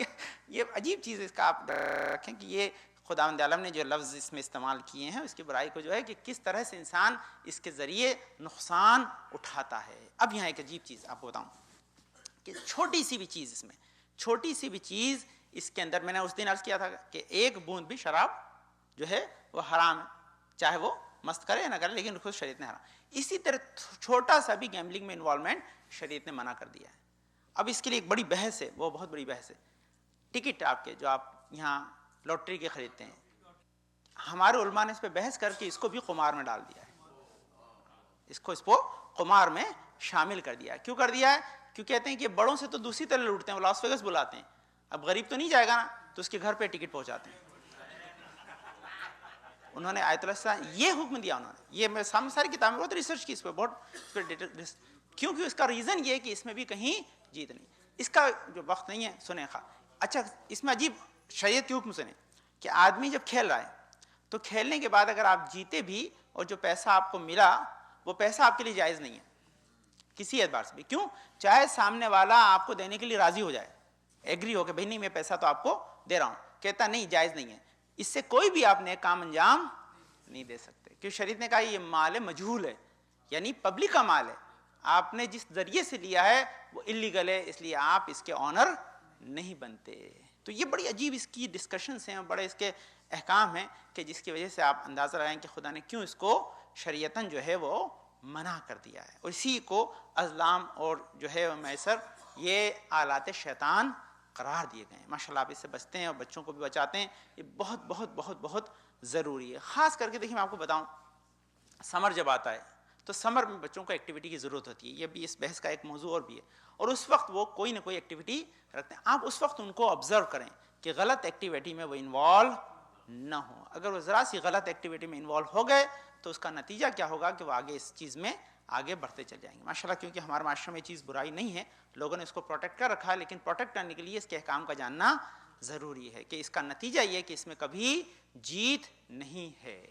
A: یہ عجیب چیز ہے. اس کا آپ رکھیں کہ یہ خداوند عالم نے جو لفظ اس میں استعمال کیے ہیں اس کی برائی کو جو ہے کہ کس طرح سے انسان اس کے ذریعے نقصان اٹھاتا ہے. اب یہاں ایک عجیب چیز آپ کو بتاؤں کہ چھوٹی سی بھی چیز اس کے اندر, میں نے اس دن عرض کیا تھا کہ ایک بوند بھی شراب جو ہے وہ حرام ہے, چاہے وہ مست کرے یا نہ کرے, لیکن خود شریعت نے حرام. اسی طرح چھوٹا سا بھی گیمبلنگ میں انوالومنٹ شریعت نے منع کر دیا ہے. اب اس کے لیے ایک بڑی بحث ہے, وہ بہت بڑی بحث ہے. ٹکٹ آپ کے جو آپ یہاں لاٹری کے خریدتے ہیں, ہمارے علماء نے اس پہ بحث کر کے اس کو بھی قمار میں ڈال دیا ہے, اس کو قمار میں شامل کر دیا ہے. کیوں کر دیا ہے؟ کیوں کہتے ہیں کہ بڑوں سے تو دوسری طرح لوٹتے ہیں, وہ لاس ویگس بلاتے ہیں, اب غریب تو نہیں جائے گا نا, تو اس کے گھر پہ ٹکٹ پہنچاتے ہیں. انہوں نے آیت اللہ یہ حکم دیا, انہوں نے یہ میرے سامنے ساری کتابیں بہت ریسرچ کی اس پہ, بہت کیونکہ اس کا ریزن یہ ہے کہ اس میں بھی کہیں جیت نہیں. اس کا جو وقت نہیں ہے سنیں خواہ. اچھا اس میں عجیب شریعت کی حکم سنیں کہ آدمی جب کھیل رہا ہے تو کھیلنے کے بعد اگر آپ جیتے بھی اور جو پیسہ آپ کو ملا وہ پیسہ آپ کے لیے جائز نہیں ہے کسی اعتبار سے بھی. کیوں؟ چاہے سامنے والا آپ کو دینے کے لیے راضی ہو جائے, ایگری ہو کہ بھائی نہیں میں پیسہ تو آپ کو دے رہا ہوں, کہتا نہیں جائز نہیں ہے, اس سے کوئی بھی آپ نے کام انجام نہیں دے سکتے. کیوں؟ شریعت نے کہا یہ مال مجہول ہے, یعنی پبلک کا مال ہے, آپ نے جس ذریعے سے لیا ہے وہ اللیگل ہے, اس لیے آپ اس کے آنر نہیں بنتے. تو یہ بڑی عجیب اس کی ڈسکشنز ہیں, بڑے اس کے احکام ہیں کہ جس کی وجہ سے آپ اندازہ لگائیں کہ خدا نے کیوں اس کو شریعتاً جو ہے وہ منع کر دیا ہے. اور اسی کو ازلام اور جو ہے میسر یہ آلات شیطان قرار دیے گئے ہیں. ماشاءاللہ آپ اس سے بچتے ہیں اور بچوں کو بھی بچاتے ہیں, یہ بہت بہت بہت بہت ضروری ہے. خاص کر کے دیکھیں میں آپ کو بتاؤں, سمر جب آتا ہے تو سمر میں بچوں کو ایکٹیویٹی کی ضرورت ہوتی ہے, یہ بھی اس بحث کا ایک موضوع اور بھی ہے, اور اس وقت وہ کوئی نہ کوئی ایکٹیویٹی رکھتے ہیں. آپ اس وقت ان کو آبزرو کریں کہ غلط ایکٹیویٹی میں وہ انوالو نہ ہو. اگر وہ ذرا سی غلط ایکٹیویٹی میں انوالو ہو گئے تو اس کا نتیجہ کیا ہوگا کہ وہ آگے اس چیز میں آگے بڑھتے چل جائیں گے. ماشاءاللہ کیونکہ ہمارے معاشرے میں یہ چیز برائی نہیں ہے, لوگوں نے اس کو پروٹیکٹ کر رکھا ہے, لیکن پروٹیکٹ کرنے کے لیے اس کے احکام کا جاننا ضروری ہے کہ اس کا نتیجہ یہ کہ اس میں کبھی جیت نہیں ہے.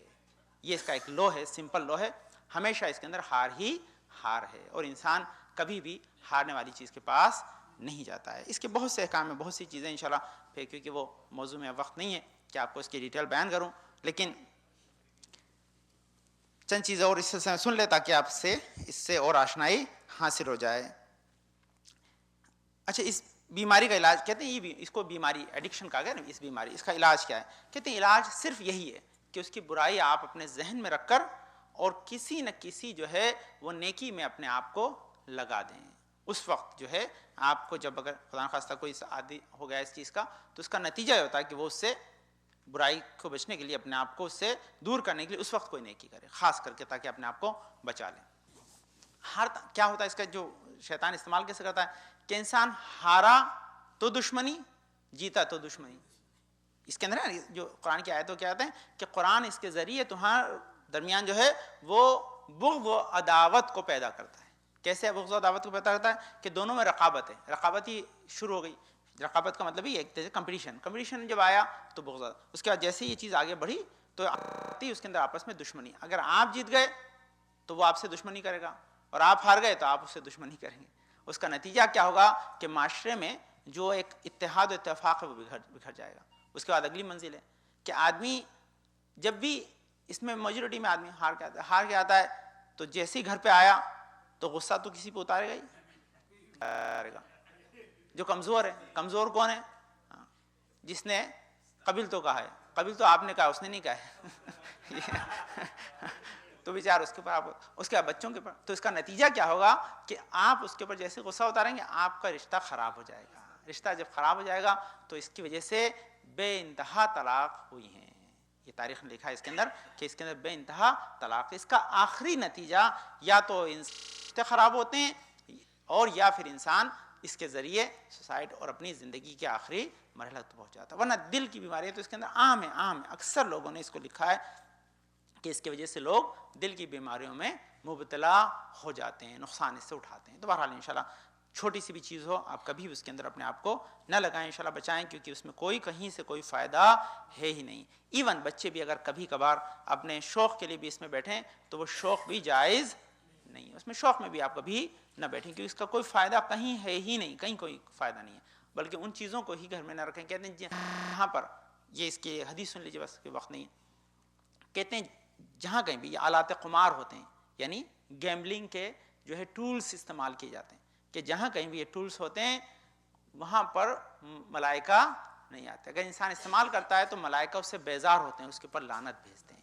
A: یہ اس کا ایک لو ہے, سمپل لو ہے, ہمیشہ اس کے اندر ہار ہی ہار ہے, اور انسان کبھی بھی ہارنے والی چیز کے پاس نہیں جاتا ہے. اس کے بہت سے احکام ہیں, بہت سی چیزیں انشاءاللہ, پھر کیونکہ وہ موضوع میں وقت نہیں ہے کہ آپ کو اس کی ڈیٹیل بیان کروں, لیکن چند چیزیں اور اس سے سن لے تاکہ آپ سے اس سے اور آشنائی حاصل ہو جائے. اچھا, اس بیماری کا علاج کہتے ہیں, یہ اس کو بیماری ایڈکشن کہا گیا نا, اس بیماری, اس کا علاج کیا ہے؟ کہتے ہیں علاج صرف یہی ہے کہ اس کی برائی آپ اپنے ذہن میں رکھ کر اور کسی نہ کسی جو ہے وہ نیکی میں اپنے آپ کو لگا دیں. اس وقت جو ہے آپ کو جب اگر خدا نخواستہ کوئی عادی ہو گیا اس چیز کا, تو اس کا نتیجہ یہ ہوتا ہے کہ وہ اس سے برائی کو بچنے کے لیے, اپنے آپ کو اس سے دور کرنے کے لیے اس وقت کوئی نیکی کرے, خاص کر کے تاکہ اپنے آپ کو بچا لیں. کیا ہوتا ہے اس کا جو شیطان استعمال کیسے کرتا ہے کہ انسان ہارا تو دشمنی, جیتا تو دشمنی. اس کے اندر ہے جو قرآن کی آیتوں کیا آتے ہیں کہ قرآن اس کے ذریعے تمہارے درمیان جو ہے وہ بغض و عداوت کو پیدا کرتا ہے. کیسے بغض و عداوت کو پیدا کرتا ہے کہ دونوں میں رقابت ہے, رقابت ہی شروع ہو گئی. رقابت کا مطلب ہی ایک طرح سے کمپٹیشن جب آیا تو بغض, اس کے بعد جیسے یہ چیز آگے بڑھی تو آتی اس کے اندر آپس میں دشمنی. اگر آپ جیت گئے تو وہ آپ سے دشمنی کرے گا, اور آپ ہار گئے تو آپ اس سے دشمنی کریں گے. اس کا نتیجہ کیا ہوگا کہ معاشرے میں جو ایک اتحاد و اتفاق ہے وہ بکھر جائے گا. اس کے بعد اگلی منزل ہے کہ آدمی جب بھی اس میں میجورٹی میں آدمی ہار کے آتا ہے تو جیسے ہی گھر پہ آیا تو غصہ تو کسی پہ اتارے گا ہی, جو کمزور ہے. کمزور کون ہے؟ جس نے قبل تو کہا ہے, قبل تو آپ نے کہا, اس نے نہیں کہا ہے تو بیچار اس کے اوپر آپ, اس کے بچوں کے اوپر. تو اس کا نتیجہ کیا ہوگا کہ آپ اس کے اوپر جیسے غصہ اتاریں گے آپ کا رشتہ خراب ہو جائے گا. رشتہ جب خراب ہو جائے گا تو اس کی وجہ سے بے انتہا طلاق ہوئی ہیں. یہ تاریخ نے لکھا ہے اس کے اندر کہ اس کے اندر بے انتہا طلاق. اس کا آخری نتیجہ یا تو رشتے خراب ہوتے ہیں اور یا پھر انسان اس کے ذریعے سوسائڈ اور اپنی زندگی کے آخری مرحلہ تک پہنچ جاتا ہے. ورنہ دل کی بیماری ہے تو اس کے اندر عام ہے, اکثر لوگوں نے اس کو لکھا ہے کہ اس کی وجہ سے لوگ دل کی بیماریوں میں مبتلا ہو جاتے ہیں, نقصان اس سے اٹھاتے ہیں. تو بہرحال انشاءاللہ چھوٹی سی بھی چیز ہو آپ کبھی اس کے اندر اپنے آپ کو نہ لگائیں, انشاءاللہ بچائیں, کیونکہ اس میں کوئی کہیں سے کوئی فائدہ ہے ہی نہیں. ایون بچے بھی اگر کبھی کبھار اپنے شوق کے لیے بھی اس میں بیٹھیں تو وہ شوق بھی جائز نہیں. اس میں شوق میں بھی آپ کبھی نہ بیٹھیں کیونکہ اس کا کوئی فائدہ کہیں ہے ہی نہیں, کہیں کوئی فائدہ نہیں ہے. بلکہ ان چیزوں کو ہی گھر میں نہ رکھیں. کہتے ہیں جہاں پر یہ اس کی حدیث سن لیجیے, بس کے وقت نہیں ہے, کہتے ہیں جہاں کہیں بھی یہ آلات قمار ہوتے ہیں, یعنی گیمبلنگ کے جو ہے ٹولز استعمال کیے جاتے ہیں, کہ جہاں کہیں بھی یہ ٹولز ہوتے ہیں وہاں پر ملائکہ نہیں آتے. اگر انسان استعمال کرتا ہے تو ملائکہ اس سے بیزار ہوتے ہیں, اس کے اوپر لعنت بھیجتے ہیں,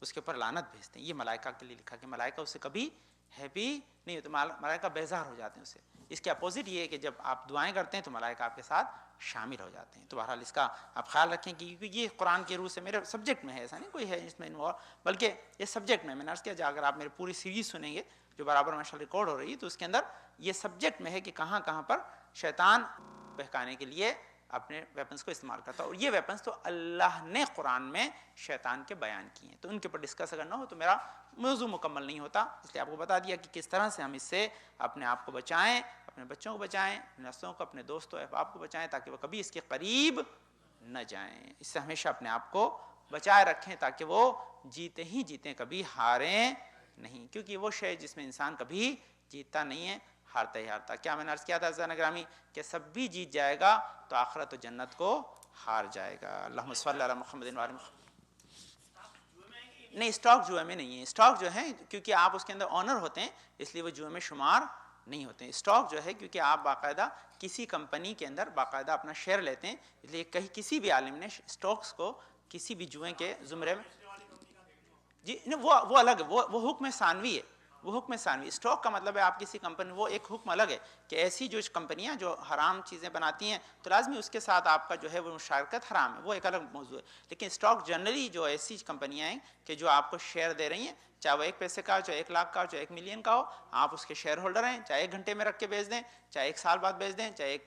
A: اس کے اوپر لعنت بھیجتے ہیں. یہ ملائکہ کے لیے لکھا کہ ملائکہ اس سے کبھی ہیپی نہیں ہوتے, ملائکہ بیزار ہو جاتے ہیں اس سے. اس کے اپوزٹ یہ ہے کہ جب آپ دعائیں کرتے ہیں تو ملائکہ آپ کے ساتھ شامل ہو جاتے ہیں. تو بہرحال اس کا آپ خیال رکھیں کہ یہ قرآن کے روح سے میرے سبجیکٹ میں ہے, ایسا نہیں کوئی ہے اس میں انوالو, بلکہ یہ سبجیکٹ میں نے عرض کیا, اگر آپ میرے پوری سیریز سنیں گے جو برابر ماشاءاللہ ریکارڈ ہو رہی ہے تو اس کے اندر یہ سبجیکٹ میں ہے کہ کہاں کہاں پر شیطان بہکانے کے لیے اپنے ویپنز کو استعمال کرتا ہے. اور یہ ویپنز تو اللہ نے قرآن میں شیطان کے بیان کیے ہیں, تو ان کے اوپر ڈسکس اگر نہ ہو تو میرا موضوع مکمل نہیں ہوتا. اس لیے آپ کو بتا دیا کہ کس طرح سے ہم اس سے اپنے آپ کو بچائیں, اپنے بچوں کو بچائیں, اپنے نسلوں کو, اپنے دوستوں احباب کو بچائیں تاکہ وہ کبھی اس کے قریب نہ جائیں. اس سے ہمیشہ اپنے آپ کو بچائے رکھیں تاکہ وہ جیتے ہی جیتے کبھی ہاریں نہیں, کیونکہ وہ شے جس میں انسان کبھی جیتتا نہیں ہے, ہارتا ہی ہارتا. کیا میں نے عرض کیا تھا عزیزان گرامی کہ سب بھی جیت جائے گا تو آخرت و جنت کو ہار جائے گا. اللہم صلی علی محمد و علی محمد. نہیں, اسٹاک جوئے میں نہیں ہے. اسٹاک جو ہے کیونکہ آپ اس کے اندر آنر ہوتے ہیں اس لیے وہ جوئے میں شمار نہیں ہوتے ہیں. اسٹاک جو ہے کیونکہ آپ باقاعدہ کسی کمپنی کے اندر باقاعدہ اپنا شیئر لیتے ہیں, اس لیے کہیں کسی بھی عالم نے اسٹاکس کو کسی بھی جوئے کے زمرے میں, جی وہ الگ ہے, وہ حکم ثانوی ہے, وہ حکم ثانوی. اسٹاک کا مطلب ہے آپ کسی کمپنی, وہ ایک حکم الگ ہے کہ ایسی جو کمپنیاں جو حرام چیزیں بناتی ہیں تو لازمی اس کے ساتھ آپ کا جو ہے وہ مشارکت حرام ہے, وہ ایک الگ موضوع ہے. لیکن اسٹاک جنرلی جو ایسی کمپنیاں ہیں کہ جو آپ کو شیئر دے رہی ہیں, چاہے وہ 1 پیسے کا ہو, چاہے 1 لاکھ کا ہو, چاہے 1 ملین کا ہو, آپ اس کے شیئر ہولڈر ہیں, چاہے 1 گھنٹے میں رکھ کے بیچ دیں, چاہے 1 سال بعد بیچ دیں, چاہے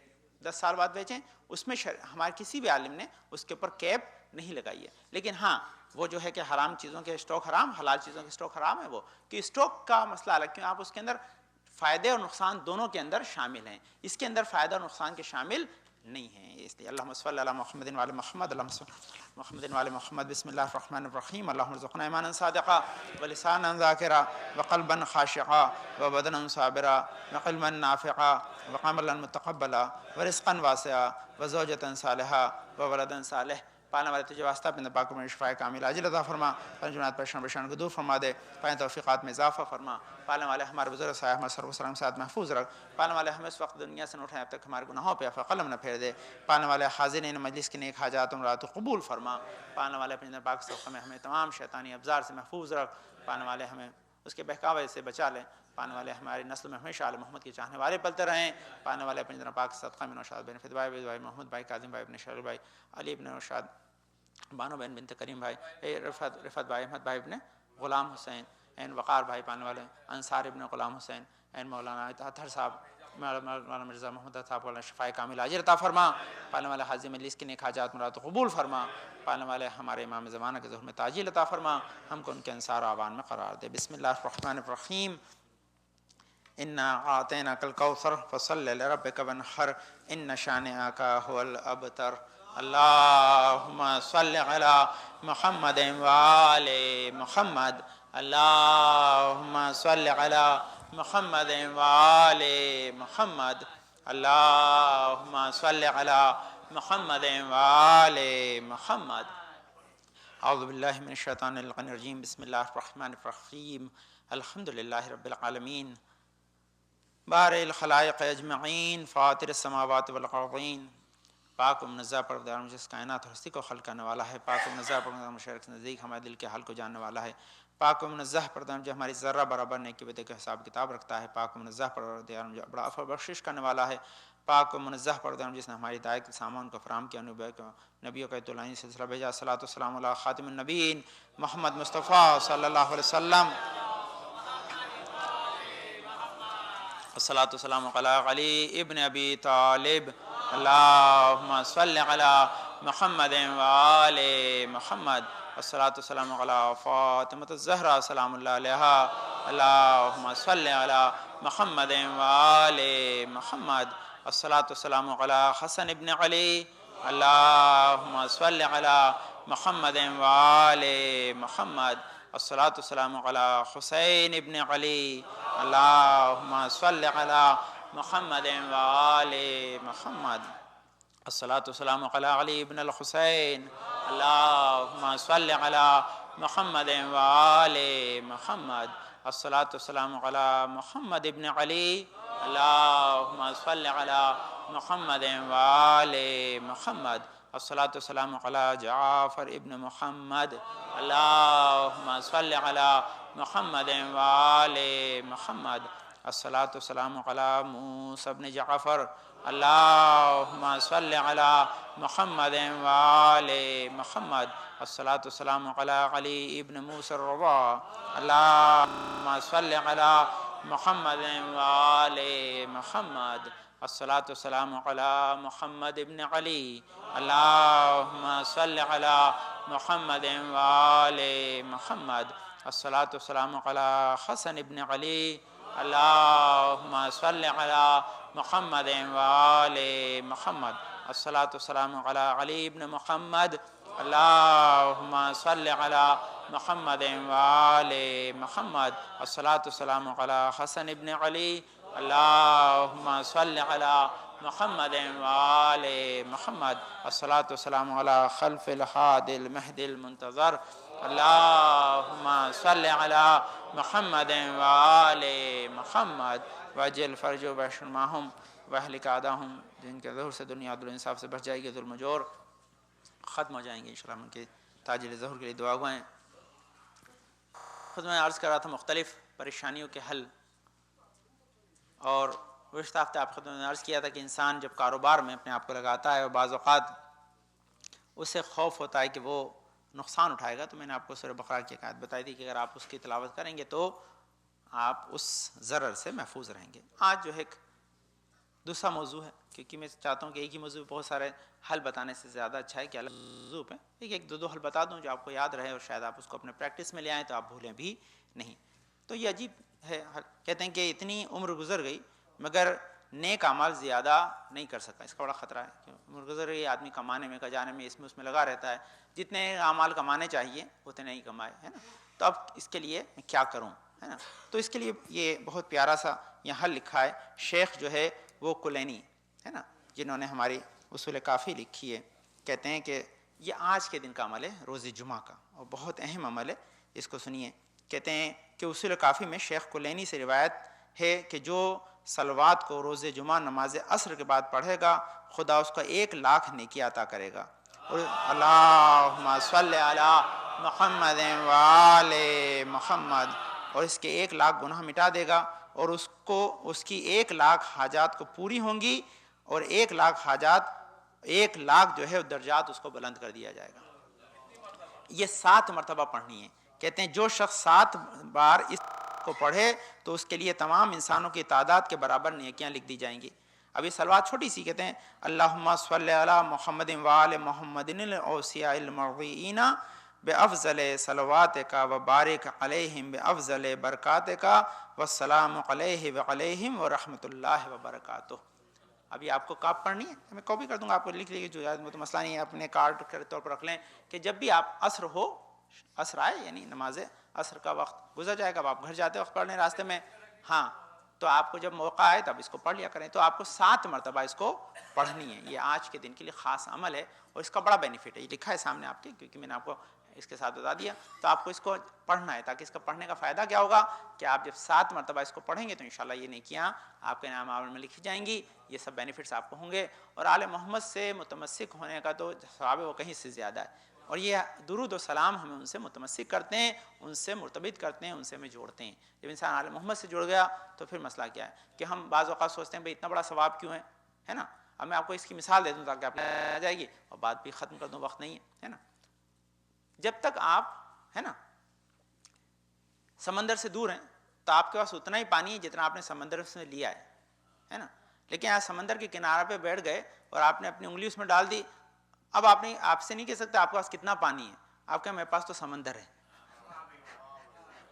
A: 10 سال بعد بیچیں, اس میں ہمارے کسی بھی عالم نے اس کے اوپر کیپ نہیں لگائی ہے. لیکن ہاں وہ جو ہے کہ حرام چیزوں کے اسٹاک حرام, حلال چیزوں کے اسٹاک حرام ہے, وہ کہ اسٹاک کا مسئلہ الگ, کیوں آپ اس کے اندر فائدے اور نقصان دونوں کے اندر شامل ہیں. اس کے اندر فائدہ اور نقصان کے شامل نہیں ہیں، اس لیے اللہم صلی علی محمد وعلی محمد، اللہم صلی علی محمد وعلی محمد. بسم اللہ الرحمن الرحیم. اللہم ارزقنا ایمانا صادقا ولسانا ذاکرا وقلبا خاشعا وبدنا صابرا وعلما نافعا وعملا متقبلا ورزقا واسعا وزوجة صالحا وولدا صالح. پالنے والے تجھے واسطہ اپنے پاک میں شفاء کامل عاجل عطا فرما، پنجمنات پریشان کو دور فرما دے، پائیں توفیقات میں اضافہ فرما. پالنے والے ہمارے بزرگ صاحب ہمارے سر و سلام ساتھ محفوظ رکھ. پالنے والے ہمیں اس وقت دنیا سے نہ اٹھائیں اب تک ہمارے گناہوں پہ قلم نہ پھیر دے. پالنے والے حاضرین مجلس کی نیک حاجات امرات قبول فرما. پالنے والے اپنے پاک صدقہ میں ہمیں تمام شیطانی ابزار سے محفوظ رکھ. پالنے والے ہمیں اس کے بہکاوے سے بچا لیں. پانے والے ہماری نسل میں ہمیشہ آل محمد کے چاہنے والے پلتے رہیں. پانے والے اپنے پاک صدقہ میں نوشاد بن فدوائے بھائی محمد بھائی کاظم بھائی ابن شرل بھائی علی ابن نوشاد بانو بہن بنت کریم بھائی رفت بھائی احمد بھائی ابن غلام حسین این وقار بھائی پانے والے انصار ابن غلام حسین این مولانا اطہر صاحب مولانا مرزا محمد صاحب والا شفاء کامل عاجل عطا فرما. پالنے والے حاضر مجلس کی نیک حاجات مراد قبول فرما. پالنے والے ہمارے امام زمانہ کے ظہور میں تاجیل عطا فرما. ہم کو ان کے انصار و اعوان میں قرار دے. بسم اللہ الرحمن الرحیم. انا اعطیناک الکوثر فصل لربک وانحر ان شانئک هو الابتر. اللہم صل علی محمد وآل محمد. اللہم صل علی محمد وآل محمد. اللہم صل علی محمد وآل محمد. اعوذ باللہ من الشیطان الرجیم. بسم اللہ الرحمن الرحیم. الحمد للہ رب العالمین بارئ الخلائق اجمعین فاطر السماوات والارضین. پاک و منزہ پروردگار جس کائنات اور ہستی کو خلق کرنے والا ہے. پاک و منزہ پروردگار مشرق نزدیک ہمارے دل کے حال کو جاننے والا ہے. پاک و منزہ پروردگار جو ہماری ذرہ برابر نیکی بدی کا حساب کتاب رکھتا ہے. پاک و منزہ پروردگار جو بڑا عفو بخشش کرنے والا ہے. پاک و منزہ پروردگار جس نے ہماری ہدایت کے سامان کو فراہم کیا، نبیوں کا طولانی سلسلہ بھیجا. صلاۃ والسلام علی خاتم النبیین محمد مصطفیٰ صلی اللہ علیہ وسلم. الصلاۃ والسلام علی علی ابن ابی طالب. اللہم صل علی محمد وآل محمد. الصلاۃ والسلام علی فاطمۃ الزہرا سلام اللہ علیہا. اللہم صل علی محمد وآل محمد. الصلاۃ والسلام علی حسن ابن علی. اللہم صل علی محمد وآل محمد. الصلاۃ والسلام علی حسین ابن علی. اللہم صل علی محمد وآل محمد. الصلاۃ والسلام علی علی ابن الحسین. اللہم صل علی محمد وآل محمد. الصلاۃ والسلام علی محمد ابن علی. اللہم صل علی محمد وآل محمد. الصلاۃ والسلام علی جعفر ابن محمد. اللہم صل علی محمد وآل محمد. الصلاۃ والسلام علی موسیٰ ابن جعفر. اللہم صل علی محمد وآل محمد. الصلاۃ والسلام علی علی ابن موسیٰ الرضا. اللہم صل علی محمد وآل محمد. الصلاۃ والسلام علی محمد ابن علی. اللہم صل علی محمد وآل محمد. الصلاۃ والسلام علی حسن ابن علی. اللہم صل علی محمد وآل محمد. الصلاۃ والسلام علی علی ابن محمد. اللہم صل علی محمد وآل محمد. الصلاۃ والسلام علی حسن ابن علی. اللہم صل علی محمد وآل محمد. الصلاۃ والسلام علی خلف الہادی المہدی المنتظر. اللہم صل علی محمد وآل محمد. وجل فرج و بشر ماہم واہلک اعداہم. جن کے ظہور سے دنیا عدل و انصاف سے بچ جائے گی، ظلم و جور ختم ہو جائیں گے انشاءاللہ. ان کے تاجل ظہور کے لیے دعا گوئیں. خود میں عرض کر رہا تھا مختلف پریشانیوں کے حل، اور گزشتہ ہفتے آپ خود میں عرض کیا تھا کہ انسان جب کاروبار میں اپنے آپ کو لگاتا ہے اور بعض اوقات اسے خوف ہوتا ہے کہ وہ نقصان اٹھائے گا، تو میں نے آپ کو سورہ بقرہ کی ایک آیت بتائی تھی کہ اگر آپ اس کی تلاوت کریں گے تو آپ اس ضرر سے محفوظ رہیں گے. آج جو ہے ایک دوسرا موضوع ہے، کیونکہ میں چاہتا ہوں کہ ایک ہی موضوع پہ بہت سارے حل بتانے سے زیادہ اچھا ہے کہ الگ موضوع پہ ایک دو حل بتا دوں جو آپ کو یاد رہے اور شاید آپ اس کو اپنے پریکٹس میں لے آئیں تو آپ بھولیں بھی نہیں. تو یہ عجیب ہے، کہتے ہیں کہ اتنی عمر گزر گئی مگر نیک اعمال زیادہ نہیں کر سکتا، اس کا بڑا خطرہ ہے. منتظر یہ آدمی کمانے میں جانے میں اس میں لگا رہتا ہے، جتنے اعمال کمانے چاہیے اتنے نہیں کمائے، ہے نا. تو اب اس کے لیے میں کیا کروں، ہے نا. تو اس کے لیے یہ بہت پیارا سا یہ حل لکھا ہے شیخ جو ہے وہ کلینی ہے نا، جنہوں نے ہماری اصول کافی لکھی ہے. کہتے ہیں کہ یہ آج کے دن کا عمل ہے، روز جمعہ کا، اور بہت اہم عمل ہے، اس کو سنیے. کہتے ہیں کہ اصول کافی میں شیخ کلینی سے روایت ہے کہ جو صلوات کو روز جمعہ نماز عصر کے بعد پڑھے گا خدا اس کو 1,00,000 نیکی عطا کرے گا. اور اللہم صلی علی محمد وآل محمد، اور اس کے 1,00,000 گناہ مٹا دے گا، اور اس کو اس کی 1,00,000 حاجات کو پوری ہوں گی، اور 1,00,000 حاجات 1,00,000 جو ہے درجات اس کو بلند کر دیا جائے گا. یہ 7 مرتبہ پڑھنی ہے. کہتے ہیں جو شخص 7 بار اس کو پڑھے تو اس کے لیے تمام انسانوں کی تعداد کے برابر نیکیاں لکھ دی جائیں گی. ابھی صلوات چھوٹی سی، کہتے ہیں اللہم صلی علی محمد وآل محمد الاوصیاء المرضیین بافضل صلواتک وبارک علیہم بافضل برکاتک والسلام علیہ وعلیہم ورحمۃ اللہ وبرکاتہ. ابھی آپ کو کاپ پڑھنی ہے، میں کاپی کر دوں گا، آپ کو لکھ لیجیے، جو تو مسئلہ نہیں ہے، اپنے کارڈ کے طور پر رکھ لیں کہ جب بھی آپ عصر آئے یعنی نماز عصر کا وقت گزر جائے گا، اب آپ گھر جاتے وقت پڑھ لیں راستے میں، ہاں تو آپ کو جب موقع آئے تب اس کو پڑھ لیا کریں. تو آپ کو 7 مرتبہ اس کو پڑھنی ہے. یہ آج کے دن کے لیے خاص عمل ہے اور اس کا بڑا بینیفٹ ہے. یہ لکھا ہے سامنے آپ کے، کیونکہ میں نے آپ کو اس کے ساتھ بتا دیا. تو آپ کو اس کو پڑھنا ہے، تاکہ اس کا پڑھنے کا فائدہ کیا ہوگا کہ آپ جب 7 مرتبہ اس کو پڑھیں گے تو انشاءاللہ یہ نیکیاں آپ کے نام عمل میں لکھی جائیں گی. یہ سب بینیفٹس آپ کو ہوں گے. اور آل محمد سے متمسک ہونے کا تو ثواب ہے وہ کہیں سے زیادہ ہے. اور یہ درود و سلام ہمیں ان سے متمسک کرتے ہیں، ان سے مرتبط کرتے ہیں، ان سے ہمیں جوڑتے ہیں. جب انسان آل محمد سے جڑ گیا تو پھر مسئلہ کیا ہے کہ ہم بعض اوقات سوچتے ہیں بھئی اتنا بڑا ثواب کیوں ہے نا. اب میں آپ کو اس کی مثال دے دوں تاکہ آپ آ جائے گی، اور بات بھی ختم کر دوں، وقت نہیں ہے نا. جب تک آپ ہے نا سمندر سے دور ہیں تو آپ کے پاس اتنا ہی پانی ہے جتنا آپ نے سمندر سے لیا ہے نا. لیکن آپ سمندر کے کنارے پہ بیٹھ گئے اور آپ نے اپنی انگلی اس میں ڈال دی، اب آپ سے نہیں کہہ سکتے آپ کے پاس کتنا پانی ہے، آپ کہیں میرے پاس تو سمندر ہے.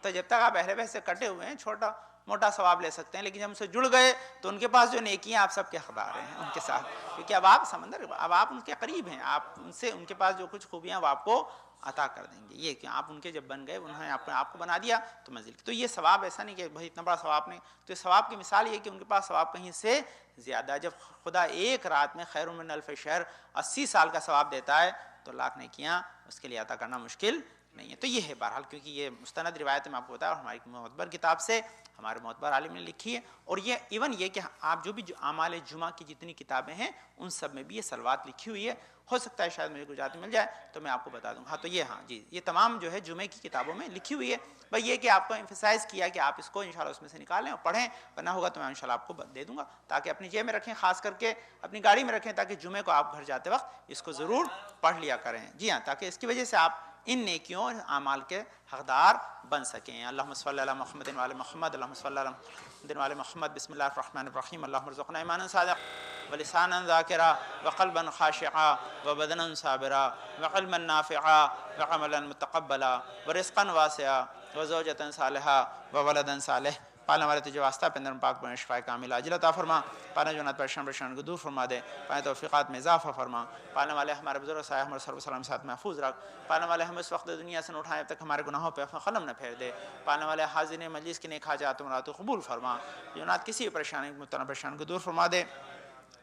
A: تو جب تک آپ اہل بیت سے کٹے ہوئے ہیں چھوٹا موٹا ثواب لے سکتے ہیں، لیکن جب ہم سے جڑ گئے تو ان کے پاس جو نیکیاں آپ سب کے حقدار ہیں ان کے ساتھ، کیونکہ اب آپ اب آپ ان کے قریب ہیں، آپ ان کے پاس جو کچھ خوبیاں وہ آپ کو عطا کر دیں گے. یہ کہ آپ ان کے جب بن گئے، انہوں نے آپ کو بنا دیا تو منزل. تو یہ ثواب ایسا نہیں کہ بھائی اتنا بڑا ثواب نہیں. تو ثواب کی مثال یہ کہ ان کے پاس ثواب کہیں سے زیادہ. جب خدا ایک رات میں خیر من الف شہر 80 سال کا ثواب دیتا ہے تو 1,00,000 نیکیاں اس کے لیے عطا کرنا مشکل نہیں ہے. تو یہ ہے بہرحال، کیونکہ یہ مستند روایت میں آپ کو بتایا اور ہماری معتبر کتاب سے ہمارے معتبر عالم نے لکھی ہے. اور یہ ایون یہ کہ آپ جو بھی اعمال جمعہ کی جتنی کتابیں ہیں ان سب میں بھی یہ صلوات لکھی ہوئی ہے. ہو سکتا ہے شاید مجھے گجرات میں مل جائے تو میں آپ کو بتا دوں. ہاں تو یہ یہ تمام جو ہے جمعے کی کتابوں میں لکھی ہوئی ہے. بھائی یہ کہ آپ کو ایمفسائز کیا کہ آپ اس کو انشاءاللہ اس میں سے نکالیں اور پڑھیں، ورنہ ہوگا تو میں انشاءاللہ آپ کو دے دوں گا تاکہ اپنی جیب میں رکھیں، خاص کر کے اپنی گاڑی میں رکھیں، تاکہ جمعے کو آپ گھر جاتے وقت اس کو ضرور پڑھ لیا کریں. جی ہاں، تاکہ اس کی وجہ سے آپ ان نیکیوں اور اعمال کے حقدار بن سکیں. اللہم صلی علی محمد وعلی محمد، اللہم صلی علی محمد وعلی محمد. بسم اللہ الرحمن الرحیم. اللہم ارزقنا ایمانا صادقا ولسانا ذاکرا وقلبا خاشعا وبدنا صابرا وعلما نافعا وعملا متقبلا ورزقا واسعا وزوجة صالحا وولدا صالح. پالنے والے تجھے واسطہ پندرم پاک بن شفاء کامل عاجل عطا فرما. پالنے جو نات پریشان کو دور فرما دے. پالنے توفیقات میں اضافہ فرما. پالنے والے ہمارے بزرگ صاحب ہمارے سرو سلام ساتھ محفوظ رکھ. پالنے والے ہم اس وقت دنیا سے اٹھائے اب تک ہمارے گناہوں پہ قلم نہ پھیر دے. پالنے والے حاضرین مجلس کی نیک حاجات مراد قبول فرما. جو نات کسی پریشانی مبتلا پریشان کو دور فرما دے.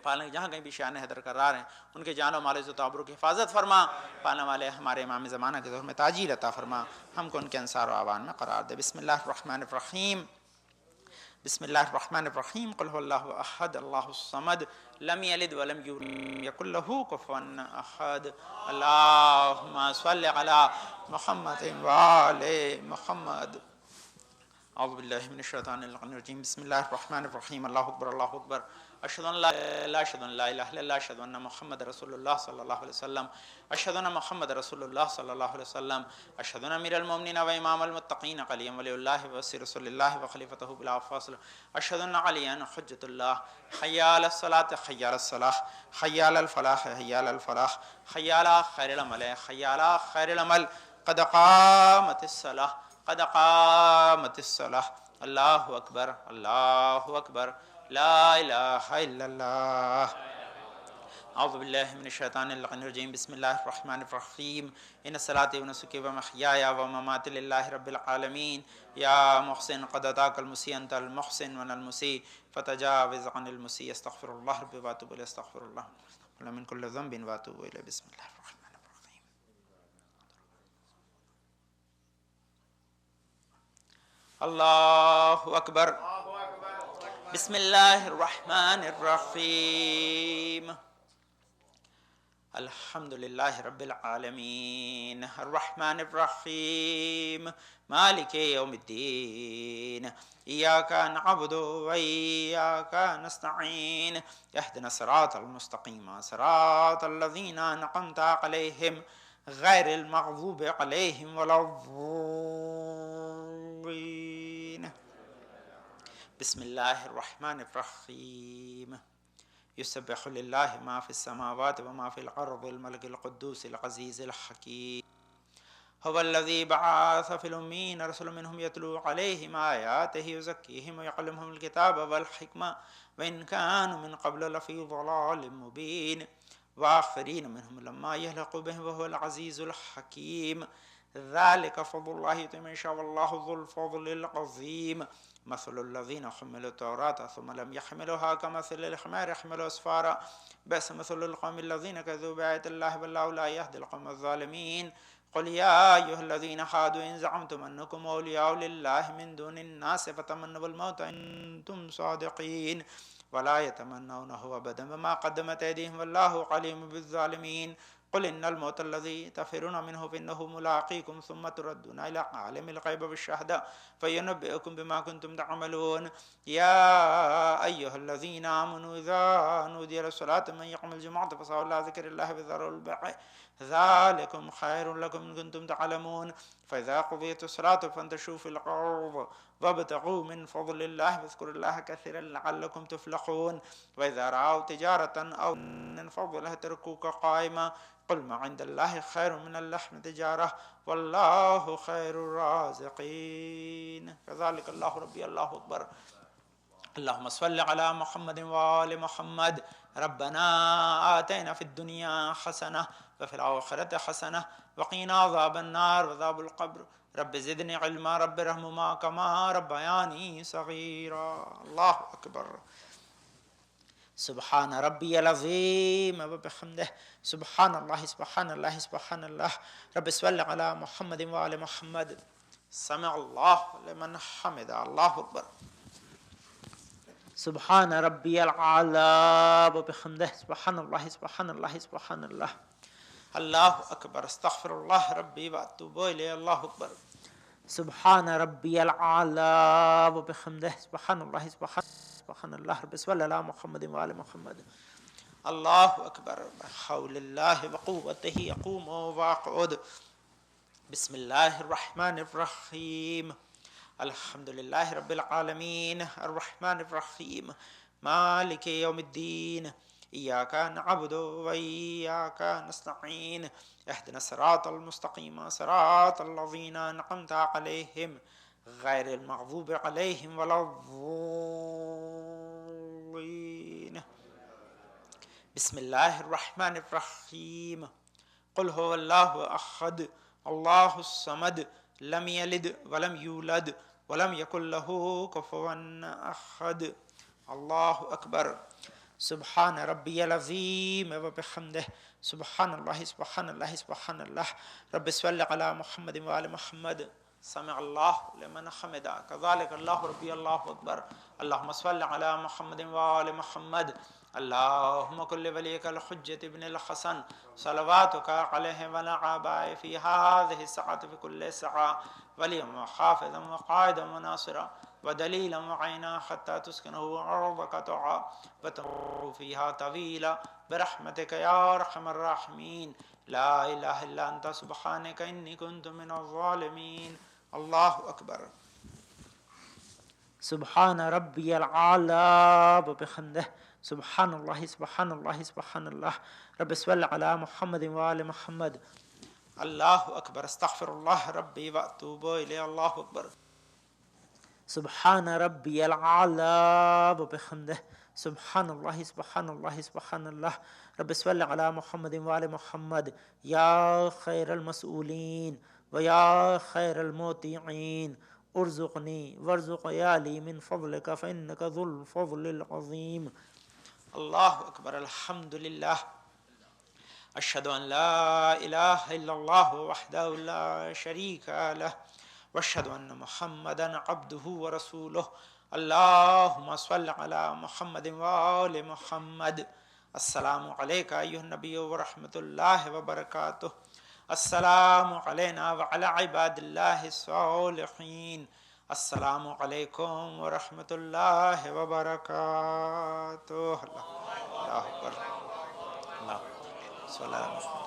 A: پالنے جہاں کہیں بھی شان حیدر قرار ہیں ان کے جان و مال عزت و آبرو کی حفاظت فرما. پالنے والے ہمارے امام زمانہ کے دور میں تاجیل عطا فرما. ہم کو ان کے انصار و اعوان میں قرار دے. بسم اللہ الرحمن الرحیم. بسم اللہ الرحمن الرحیم. قل هو اللہ احد اللہ الصمد لم یلد ولم یکن له کفوا احد. اللہم صلی علی محمد وآل محمد. اعوذ باللہ من الشیطان الرجیم. بسم اللہ الرحمن الرحیم. اللہ اکبر اللہ اکبر. اشہد ان لا الہ الا اللہ اشہد ان محمد رسول اللہ صلی اللہ علیہ وسلم. اشہد ان محمد رسول اللہ صلی اللہ علیہ وسلم. اشہد ان امیر المؤمنین و امام المتقین علی ولی اللہ وصی رسول اللہ وخلیفتہ بلا فاصل. اشہد ان علی حجۃ اللہ. حی علی الصلاۃ حی علی الصلاح حی علی الفلاح حی علی الفلاح حی علی خیر العمل حی علی خیر العمل. قد قامت الصلاۃ قد قامت الصلاۃ. اللہ اکبر اللہ اکبر لا إله إلا الله. أعوذ بالله من الشيطان اللعين الرجيم. بسم الله الرحمن الرحيم. إن الصلاة ونسكي ومحياي ومماتي لله رب العالمين. يا محسن قد أتاك المسيء أنت المحسن وأنا المسيء فتجاوز عن المسيء. استغفر الله ربي وأتوب إليه. استغفر الله من كل ذنب وأتوب إليه. بسم الله الرحمن الرحيم. الله أكبر. بسم الله الرحمن الرحيم. الحمد لله رب العالمين الرحمن الرحيم مالك يوم الدين إياك نعبد وإياك نستعين اهدنا الصراط المستقيم صراط الذين أنعمت عليهم غير المغضوب عليهم ولا الضالين. بسم الله الرحمن الرحيم. يسبح لله ما في السماوات وما في الأرض الملك القدوس العزيز الحكيم. هو الذي بعث في الأمين رسولا منهم يتلو عليهم آياته يزكيهم ويعلمهم الكتاب والحكمة وإن كانوا من قبل لفي ضلال مبين وآخرين منهم لما يهلكوا بهم وهو العزيز الحكيم. ذلك فضل الله يؤتيه من يشاء والله ذو الفضل العظيم. مثل الذين حملوا التوراة ثم لم يحملوها كمثل الحمار يحمل أسفارا بئس مثل القوم الذين كذبوا بآيات الله والله لا يهدي القوم الظالمين. قل يا أيها الذين هادوا إن زعمتم أنكم أولياء لله من دون الناس فتمنوا الموت إن كنتم صادقين ولا يتمنونه أبدا بما قدمت أيديهم والله عليم بالظالمين. قل إن الموت الذي تفرون منه فإنه ملاقيكم ثم تردون إلى عالم الغيب والشهادة فينبئكم بما كنتم تعملون. يا أيها الذين آمنوا إذا نودي للصلاة من يقم الجمعة فصلوا إلى ذكر الله وذروا البيع ذلكم خير لكم إن كنتم تعلمون. فإذا قضيت الصلاة فانتشروا في الأرض وابتغوا من فضل الله واذكروا الله كثيرا لعلكم تفلحون. وإذا رأوا تجارة أو انفضوا تركوك قائما قل ما عند الله خير من اللحم تجارة والله خير الرازقين. كذلك الله ربي. الله أكبر. اللهم صل على محمد وآل محمد. ربنا آتينا في الدنيا حسنة وفي الآخرة حسنة وقنا عذاب النار وعذاب القبر. رب زدني علما رب ارحمهما كما ربياني صغيرا. الله أكبر. سبحان ربي العظيم وبحمده سبحان الله سبحان الله سبحان الله. رب صل على محمد وآل محمد. سمع الله لمن حمده. الله أكبر. سبحان ربي الأعلى وبحمده سبحان الله سبحان الله سبحان الله. الله أكبر. استغفر الله ربي وأتوب إليه. الله أكبر. سبحان ربي الأعلى وبحمده سبحان الله سبحان الله. رب صل على محمد وآل محمد. الله أكبر. بحول الله وقوته يقوم وأقعد. بسم الله الرحمن الرحيم. الحمد لله رب العالمين الرحمن الرحيم مالك يوم الدين إياك نعبد وإياك نستعين اهدنا الصراط المستقيم صراط الذين أنعمت عليهم غير المغضوب عليهم ولا الضالين. بسم الله الرحمن الرحيم. قل هو الله أحد الله الصمد لم يلد ولم يولد ولم يكن له كفوا أحد. الله أكبر. سبحان ربي العظيم وبحمده سبحان الله سبحان الله سبحان الله. رب صل على محمد وآل محمد. سمع الله لمن حمده. كذلك الله ربي. الله أكبر. اللهم صل على محمد وآل محمد. اللهم كن لوليك الحجة ابن الحسن صلواتك عليه وعلى آبائه في هذه الساعة في كل ساعة وليا وحافظا وقائدا وناصرا ودليلا وعينا حتى تسكنه أرضك طوعا وتمر فيها طويلا برحمتك يا أرحم الراحمين. لا إله إلا أنت سبحانك إني كنت من الظالمين. الله أكبر. سبحان ربي الأعلى وبحمده سبحان الله سبحان الله سبحان الله. رب صل على محمد وآل محمد. الله أكبر. استغفر الله ربي وأتوب إليه. الله أكبر. سبحان ربی العلی وبحمدہ سبحان اللہ سبحان اللہ سبحان اللہ رب صل علی محمد وآل محمد یا خیر المسئولین ویا خیر الموتعین ارزقنی وارزق عیالی من فضلک فإنک ذو الفضل العظیم. اللہ اکبر. الحمد للہ. اشہد ان لا الہ الا اللہ وحدہ لا شریک لہ واشہد ان محمدا عبدہ ورسولہ. اللہم صل علی محمد وآل محمد. السلام علیکہ ایھا النبی ورحمۃ اللہ وبرکاتہ. السلام علینا وعلی عباد اللہ الصالحین. السلام علیکم ورحمۃ اللہ وبرکاتہ. اللہ اکبر. اللہ صلی اللہ علیہ وسلم.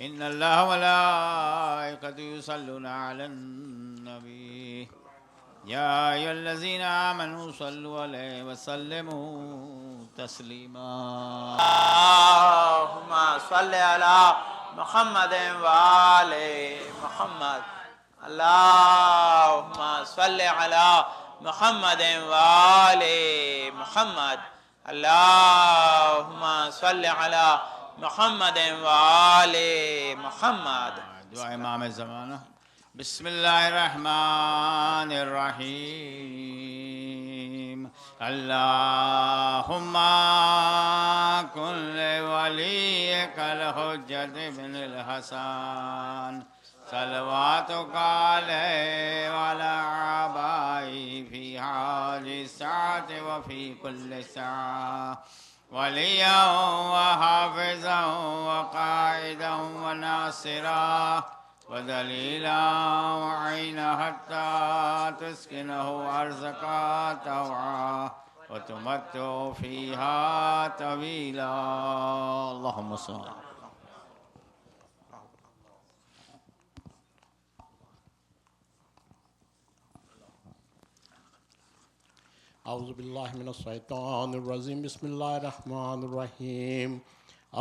B: إن الله وملائكته يصلون على النبي يا أيها الذين آمنوا صلوا عليه وسلموا تسليما.
A: اللهم صل على محمد وآل محمد. اللهم صل على محمد وآل محمد. اللهم صل على محمد وآل محمد.
B: دعا امام زمانہ. بسم اللہ الرحمن الرحیم. اللہم کن لولیک الحجۃ بن الحسن صلواتک علیہ وعلی آبائہ فی هذه الساعة وفی کل ساعة ولیا وحافظا وقائدا وناصرا ودلیلا وعینا حتی تسکنہ ارضک طوعا وتمتع فیہا طویلا. اللہم صل.
C: اعوذ باللہ من الشیطان الرجیم. بسم اللہ الرحمن الرحیم.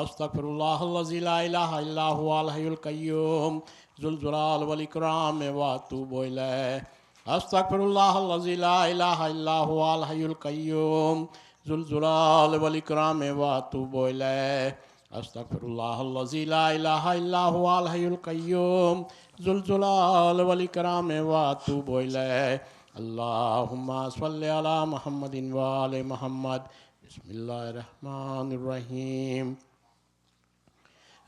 C: استغفر اللہ الذی لا الہ الا هو الحی القیوم ذو الجلال والاکرام واتوب الیہ. استغفر اللہ الذی لا الہ الا هو الحی القیوم ذو الجلال والاکرام واتوب الیہ. استغفر اللہ الذی لا الہ الا هو الحی القیوم ذو الجلال والاکرام واتوب الیہ. اللہم صلی علی محمد وآل محمد. بسم اللہ الرحمن الرحیم.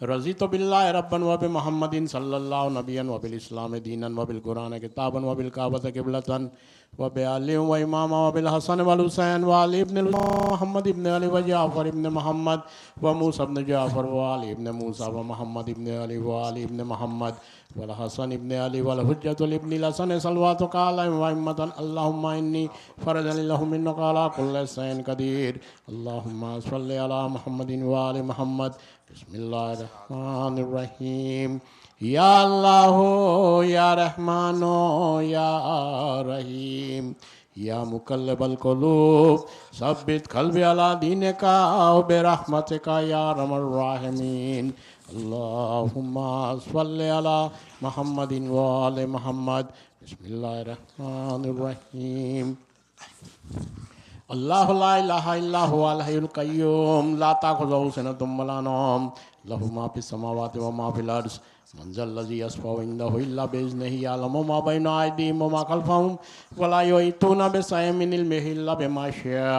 C: رضیت باللہ ربا وبمحمد صلی اللہ نبیا وبالاسلام دینا وبالقرآن کتابا وبالکعبۃ قبلۃ وبعلی و اماما وبالحسن والحسین وعلی ابن محمد ابن علی وجعفر ابن محمد وموسیٰ ابن جعفر وعلی ابن موسیٰ ومحمد ابن علی وعلی ابن محمد والحسن ابن علی والحجۃ الابن الحسن صلواتک علیہم وائمۃ. اللہم انی فرجا لهم انک علی کل شیء قدیر. اللہم صلی علی محمد وآل محمد. بسم اللہ الرحمن الرحیم. یا اللہ یا رحمان یا رحیم یا مقلب القلوب ثبت قلبی علی دینک برحمتک یا ارحم الراحمین. اللہم صلی علی محمد وآل محمد. بسم اللہ الرحمن الرحیم. اللہ لا الہ الا هو الحی القیوم لا تأخذہ سنۃ ولا نوم لہ ما فی السماوات وما فی الارض من ذا الذی یشفع عنده الا بإذنہ یعلم ما بین ایدیہم وما خلفہم ولا یحیطون بشیء من علمہ الا بما شاء.